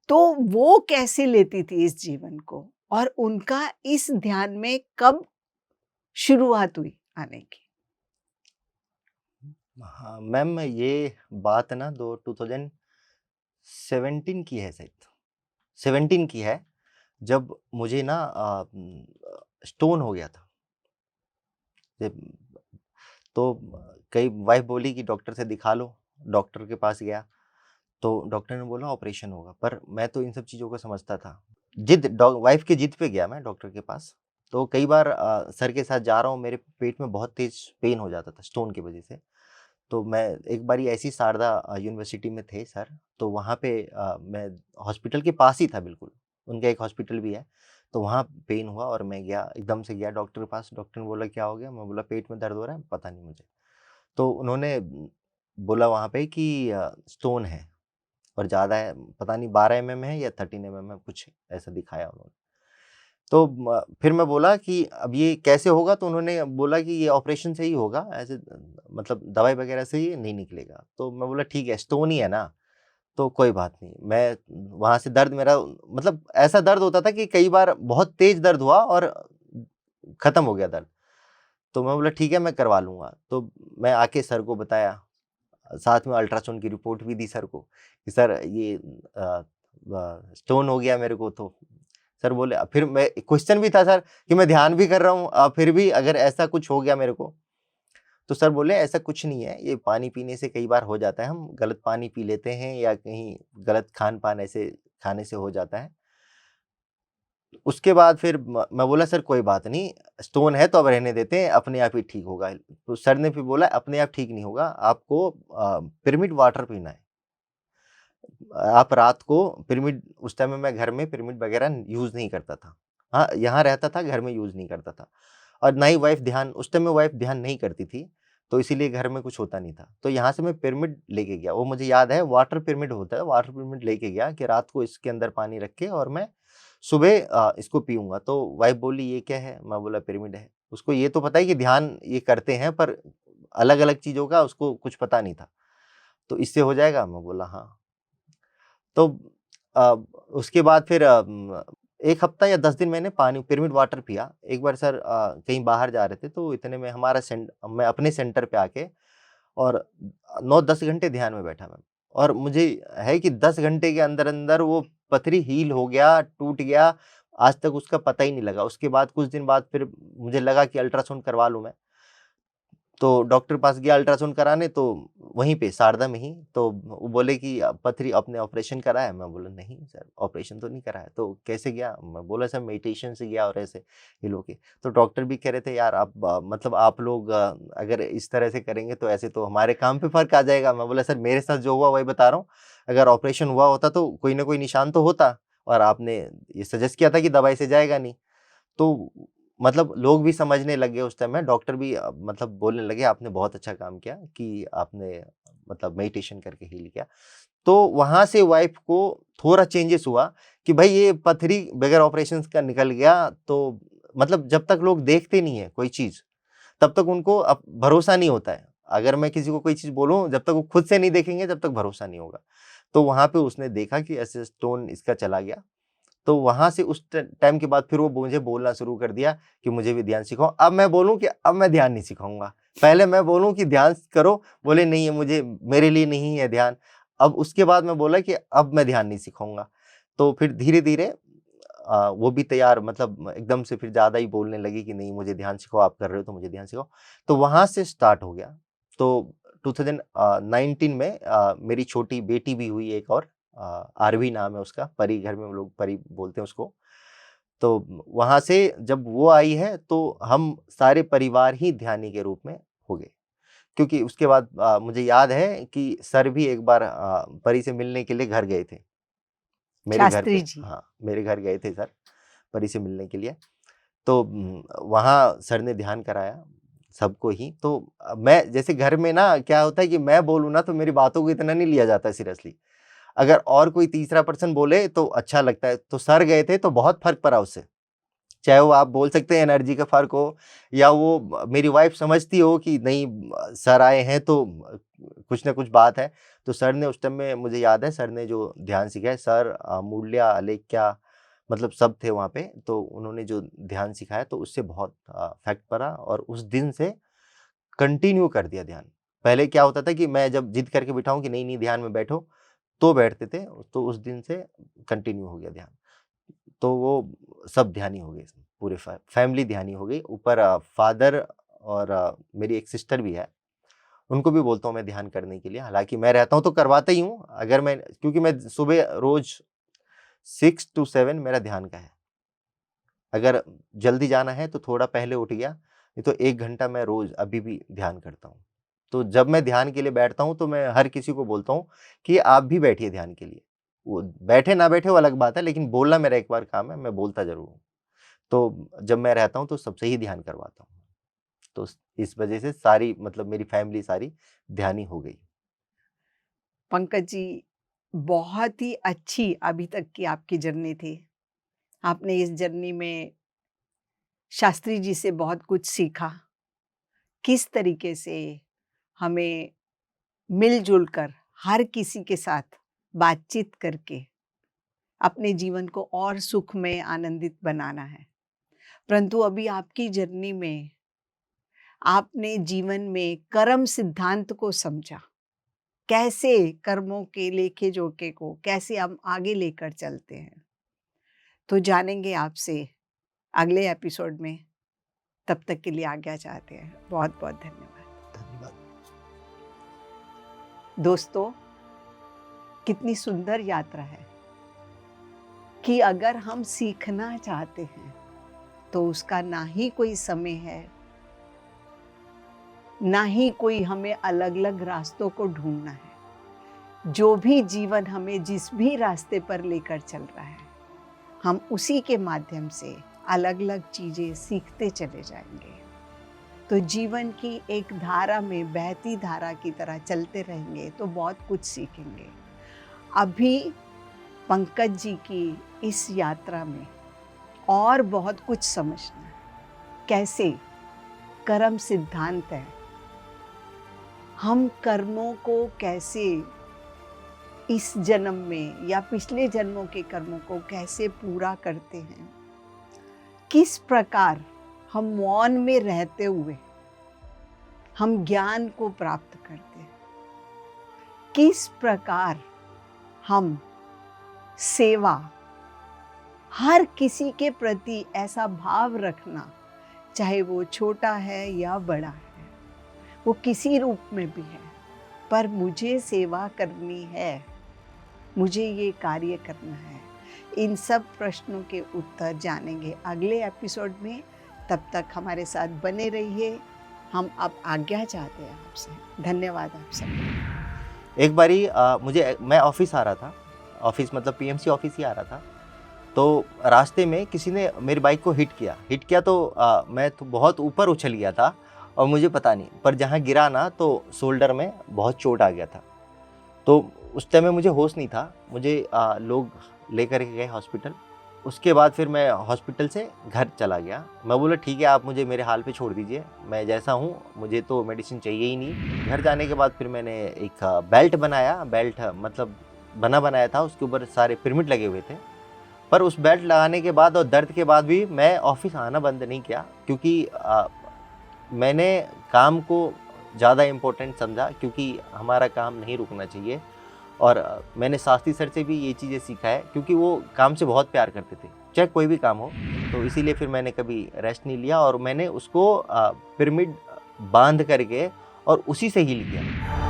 तो वो कैसे लेती थी इस जीवन को? और उनका इस ध्यान में कब शुरुआत हुई आने की? हाँ, मैम ये बात ना दो 2017 की है शायद, 17 की है, जब मुझे ना स्टोन हो गया था। जब तो कई वाइफ़ बोली कि डॉक्टर से दिखा लो, डॉक्टर के पास गया, तो डॉक्टर ने बोला ऑपरेशन होगा, पर मैं तो इन सब चीज़ों को समझता था। वाइफ़ की जिद पे गया मैं डॉक्टर के पास, तो कई बार सर के साथ जा रहा हूँ, मेरे पेट में बहुत तेज़ पेन हो जाता था स्टोन की वज़ह से। तो मैं एक बारी ऐसी शारदा यूनिवर्सिटी में थे सर, तो वहाँ पे मैं हॉस्पिटल के पास ही था बिल्कुल, उनका एक हॉस्पिटल भी है, तो वहाँ पेन हुआ और मैं गया, एकदम से गया डॉक्टर के पास, डॉक्टर ने बोला क्या हो गया? मैं बोला पेट में दर्द हो रहा है, पता नहीं मुझे। तो उन्होंने बोला वहाँ पे कि स्टोन है और ज़्यादा है, पता नहीं 12 एमएम है या 13 एमएम है, कुछ ऐसा दिखाया उन्होंने। तो फिर मैं बोला कि अब ये कैसे होगा? तो उन्होंने बोला कि ये ऑपरेशन से ही होगा, ऐसे मतलब दवाई वगैरह से ये नहीं निकलेगा। तो मैं बोला ठीक है, स्टोन ही है ना, तो कोई बात नहीं। मैं वहाँ से दर्द मेरा मतलब ऐसा दर्द होता था कि कई बार बहुत तेज़ दर्द हुआ और खत्म हो गया दर्द। तो मैं बोला ठीक है, मैं करवा लूँगा। तो मैं आके सर को बताया, साथ में अल्ट्रासाउंड की रिपोर्ट भी दी सर को कि सर ये स्टोन हो गया मेरे को तो। सर बोले फिर मैं क्वेश्चन भी था सर कि मैं ध्यान भी कर रहा हूँ फिर भी अगर ऐसा कुछ हो गया मेरे को, तो सर बोले ऐसा कुछ नहीं है, ये पानी पीने से कई बार हो जाता है, हम गलत पानी पी लेते हैं या कहीं गलत खान-पान ऐसे खाने से हो जाता है। उसके बाद फिर मैं बोला सर कोई बात नहीं, स्टोन है तो अब रहने देते हैं, अपने आप ही ठीक होगा। तो सर ने फिर बोला अपने आप ठीक नहीं होगा, आपको पिरमिड वाटर पीना है। आप रात को पिरामिड, उस टाइम में मैं घर में पिरामिड वगैरह यूज़ नहीं करता था। हाँ, यहाँ रहता था, घर में यूज़ नहीं करता था और ना ही वाइफ़ ध्यान, उस टाइम में वाइफ़ ध्यान नहीं करती थी, तो इसीलिए घर में कुछ होता नहीं था। तो यहाँ से मैं पिरामिड लेके गया, वो मुझे याद है वाटर पिरामिड होता है, वाटर पिरामिड लेके गया कि रात को इसके अंदर पानी रख के और मैं सुबह इसको पीऊँगा। तो वाइफ़ बोली ये क्या है? मैं बोला पिरामिड है। उसको ये तो पता है कि ध्यान ये करते हैं पर अलग-अलग चीज़ों का उसको कुछ पता नहीं था। तो इससे हो जाएगा? मैं बोला हाँ। तो अ, उसके बाद फिर 1 हफ्ता या 10 दिन मैंने पानी पिरामिड वाटर पिया। एक बार सर कहीं बाहर जा रहे थे तो इतने में मैं अपने सेंटर पे आके और 9-10 घंटे ध्यान में बैठा मैं। और मुझे है कि 10 घंटे के अंदर-अंदर वो पथरी हील हो गया, टूट गया, आज तक उसका पता ही नहीं लगा। उसके बाद कुछ दिन बाद फिर मुझे लगा कि अल्ट्रासाउंड करवा लूँ मैं। तो डॉक्टर के पास गया अल्ट्रासाउंड कराने, तो वहीं पे शारदा में ही, तो वो बोले कि पथरी आपने ऑपरेशन करा है? मैं बोला नहीं सर, ऑपरेशन तो नहीं करा है। तो कैसे गया? मैं बोला सर मेडिटेशन से गया और ऐसे हील होके। तो डॉक्टर भी कह रहे थे यार आप मतलब आप लोग अगर इस तरह से करेंगे तो ऐसे तो हमारे काम पे फ़र्क आ जाएगा। मैं बोला सर मेरे साथ जो हुआ वही बता रहा हूँ। अगर ऑपरेशन हुआ होता तो कोई ना कोई निशान तो होता और आपने ये सजेस्ट किया था कि दवाई से जाएगा नहीं। तो मतलब लोग भी समझने लगे उस टाइम में, डॉक्टर भी मतलब बोलने लगे आपने बहुत अच्छा काम किया कि आपने मतलब मेडिटेशन करके हील किया। तो वहाँ से वाइफ़ को थोड़ा चेंजेस हुआ कि भाई ये पथरी बगैर ऑपरेशंस का निकल गया, तो मतलब जब तक लोग देखते नहीं है कोई चीज़, तब तक उनको भरोसा नहीं होता है। अगर मैं किसी को कोई चीज़ बोलूँ, जब तक वो खुद से नहीं देखेंगे, तब तक भरोसा नहीं होगा। तो वहाँ पे उसने देखा कि ऐसे स्टोन इसका चला गया। तो वहाँ से उस टाइम के बाद फिर वो मुझे बोलना शुरू कर दिया कि मुझे भी ध्यान सिखाओ। अब मैं बोलूँ कि अब मैं ध्यान नहीं सिखाऊँगा। पहले मैं बोलूँ कि ध्यान करो, बोले नहीं है मुझे, मेरे लिए नहीं है ध्यान। अब उसके बाद मैं बोला कि अब मैं ध्यान नहीं सिखाऊँगा। तो फिर धीरे-धीरे वो भी तैयार, मतलब एकदम से फिर ज़्यादा ही बोलने लगी कि नहीं मुझे ध्यान सिखाओ, आप कर रहे हो तो मुझे ध्यान सिखाओ। तो वहाँ से स्टार्ट हो गया। तो 2019 में मेरी छोटी बेटी भी हुई एक और, आरवी नाम है उसका, परी, घर में हम लोग परी बोलते हैं उसको। तो वहाँ से जब वो आई है तो हम सारे परिवार ही ध्यानी के रूप में हो गए। क्योंकि उसके बाद मुझे याद है कि सर भी एक बार परी से मिलने के लिए घर गए थे मेरे घर शास्त्री पे। जी। हाँ, मेरे घर गए थे सर परी से मिलने के लिए। तो वहाँ सर ने ध्यान कराया सबको ही। तो मैं जैसे घर में ना क्या होता है कि मैं बोलूँ ना तो मेरी बातों को इतना नहीं लिया जाता सीरियसली। अगर और कोई तीसरा पर्सन बोले तो अच्छा लगता है। तो सर गए थे तो बहुत फ़र्क पड़ा उससे। चाहे वो आप बोल सकते हैं एनर्जी का फ़र्क हो, या वो मेरी वाइफ़ समझती हो कि नहीं सर आए हैं तो कुछ ना कुछ बात है। तो सर ने उस टाइम में, मुझे याद है सर ने जो ध्यान सिखाया, सर मूल्या, अलेख्या, मतलब सब थे वहाँ पे। तो उन्होंने जो ध्यान सिखाया तो उससे बहुत इफ़ेक्ट पड़ा, और उस दिन से कंटिन्यू कर दिया ध्यान। पहले क्या होता था कि मैं जब जिद करके बिठाऊँ कि नहीं, नहीं ध्यान में बैठो, तो बैठते थे। तो उस दिन से कंटिन्यू हो गया ध्यान। तो वो सब ध्यानी हो गए, पूरे फैमिली ध्यानी हो गई। ऊपर फादर और मेरी एक सिस्टर भी है, उनको भी बोलता हूँ मैं ध्यान करने के लिए। हालाँकि मैं रहता हूँ तो करवाता ही हूँ, अगर मैं, क्योंकि मैं सुबह रोज़ 6 to 7 मेरा ध्यान का है। अगर जल्दी जाना है तो थोड़ा पहले उठ गया, नहीं तो 1 घंटा मैं रोज़ अभी भी ध्यान करता हूँ। तो जब मैं ध्यान के लिए बैठता हूँ तो मैं हर किसी को बोलता हूँ कि आप भी बैठिए ध्यान के लिए। वो बैठे ना बैठे वो अलग बात है, लेकिन बोलना मेरा एक बार काम है, मैं बोलता ज़रूर हूँ। तो जब मैं रहता हूँ तो सबसे ही ध्यान करवाता हूँ। तो इस वजह से सारी, मतलब मेरी फैमिली सारी ध्यानी हो गई। पंकज जी, बहुत ही अच्छी अभी तक की आपकी जर्नी थी। आपने इस जर्नी में शास्त्री जी से बहुत कुछ सीखा। किस तरीके से हमें मिल-जुल कर हर किसी के साथ बातचीत करके अपने जीवन को और सुखमय, आनंदित बनाना है। परंतु अभी आपकी जर्नी में आपने जीवन में कर्म सिद्धांत को समझा। कैसे कर्मों के लेखे-जोखे को कैसे हम आगे लेकर चलते हैं। तो जानेंगे आपसे अगले एपिसोड में। तब तक के लिए आज्ञा चाहते हैं। बहुत-बहुत धन्यवाद। धन्यवाद। दोस्तों, कितनी सुंदर यात्रा है कि अगर हम सीखना चाहते हैं तो उसका ना ही कोई समय है, ना ही कोई हमें अलग-अलग रास्तों को ढूंढना है। जो भी जीवन हमें जिस भी रास्ते पर लेकर चल रहा है, हम उसी के माध्यम से अलग-अलग चीजें सीखते चले जाएंगे। तो जीवन की एक धारा में बहती धारा की तरह चलते रहेंगे तो बहुत कुछ सीखेंगे। अभी पंकज जी की इस यात्रा में और बहुत कुछ समझना है। कैसे कर्म सिद्धांत है, हम कर्मों को कैसे इस जन्म में या पिछले जन्मों के कर्मों को कैसे पूरा करते हैं, किस प्रकार हम मौन में रहते हुए हम ज्ञान को प्राप्त करते हैं, किस प्रकार हम सेवा, हर किसी के प्रति ऐसा भाव रखना, चाहे वो छोटा है या बड़ा है, वो किसी रूप में भी है, पर मुझे सेवा करनी है, मुझे ये कार्य करना है। इन सब प्रश्नों के उत्तर जानेंगे अगले एपिसोड में। तब तक हमारे साथ बने रहिए। हम अब आज्ञा चाहते हैं आपसे। धन्यवाद आप सबका। एक बारी मैं ऑफिस आ रहा था, ऑफिस मतलब पीएमसी ऑफिस ही आ रहा था। तो रास्ते में किसी ने मेरी बाइक को हिट किया तो मैं तो बहुत ऊपर उछल गया था और मुझे पता नहीं, पर जहाँ गिरा ना तो शोल्डर में बहुत चोट आ गया था। तो उस टाइम में मुझे होश नहीं था, मुझे लोग लेकर के गए हॉस्पिटल। उसके बाद फिर मैं हॉस्पिटल से घर चला गया। मैं बोला ठीक है, आप मुझे मेरे हाल पे छोड़ दीजिए, मैं जैसा हूँ, मुझे तो मेडिसिन चाहिए ही नहीं। घर जाने के बाद फिर मैंने एक बेल्ट बनाया, बेल्ट मतलब बनाया था, उसके ऊपर सारे पिरामिड लगे हुए थे। पर उस बेल्ट लगाने के बाद और दर्द के बाद भी मैं ऑफिस आना बंद नहीं किया, क्योंकि मैंने काम को ज़्यादा इम्पोर्टेंट समझा, क्योंकि हमारा काम नहीं रुकना चाहिए। और मैंने शास्त्री सर से भी ये चीज़ें सीखा है, क्योंकि वो काम से बहुत प्यार करते थे। चाहे कोई भी काम हो। तो इसीलिए फिर मैंने कभी रेस्ट नहीं लिया और मैंने उसको पिरामिड बांध करके और उसी से हील किया।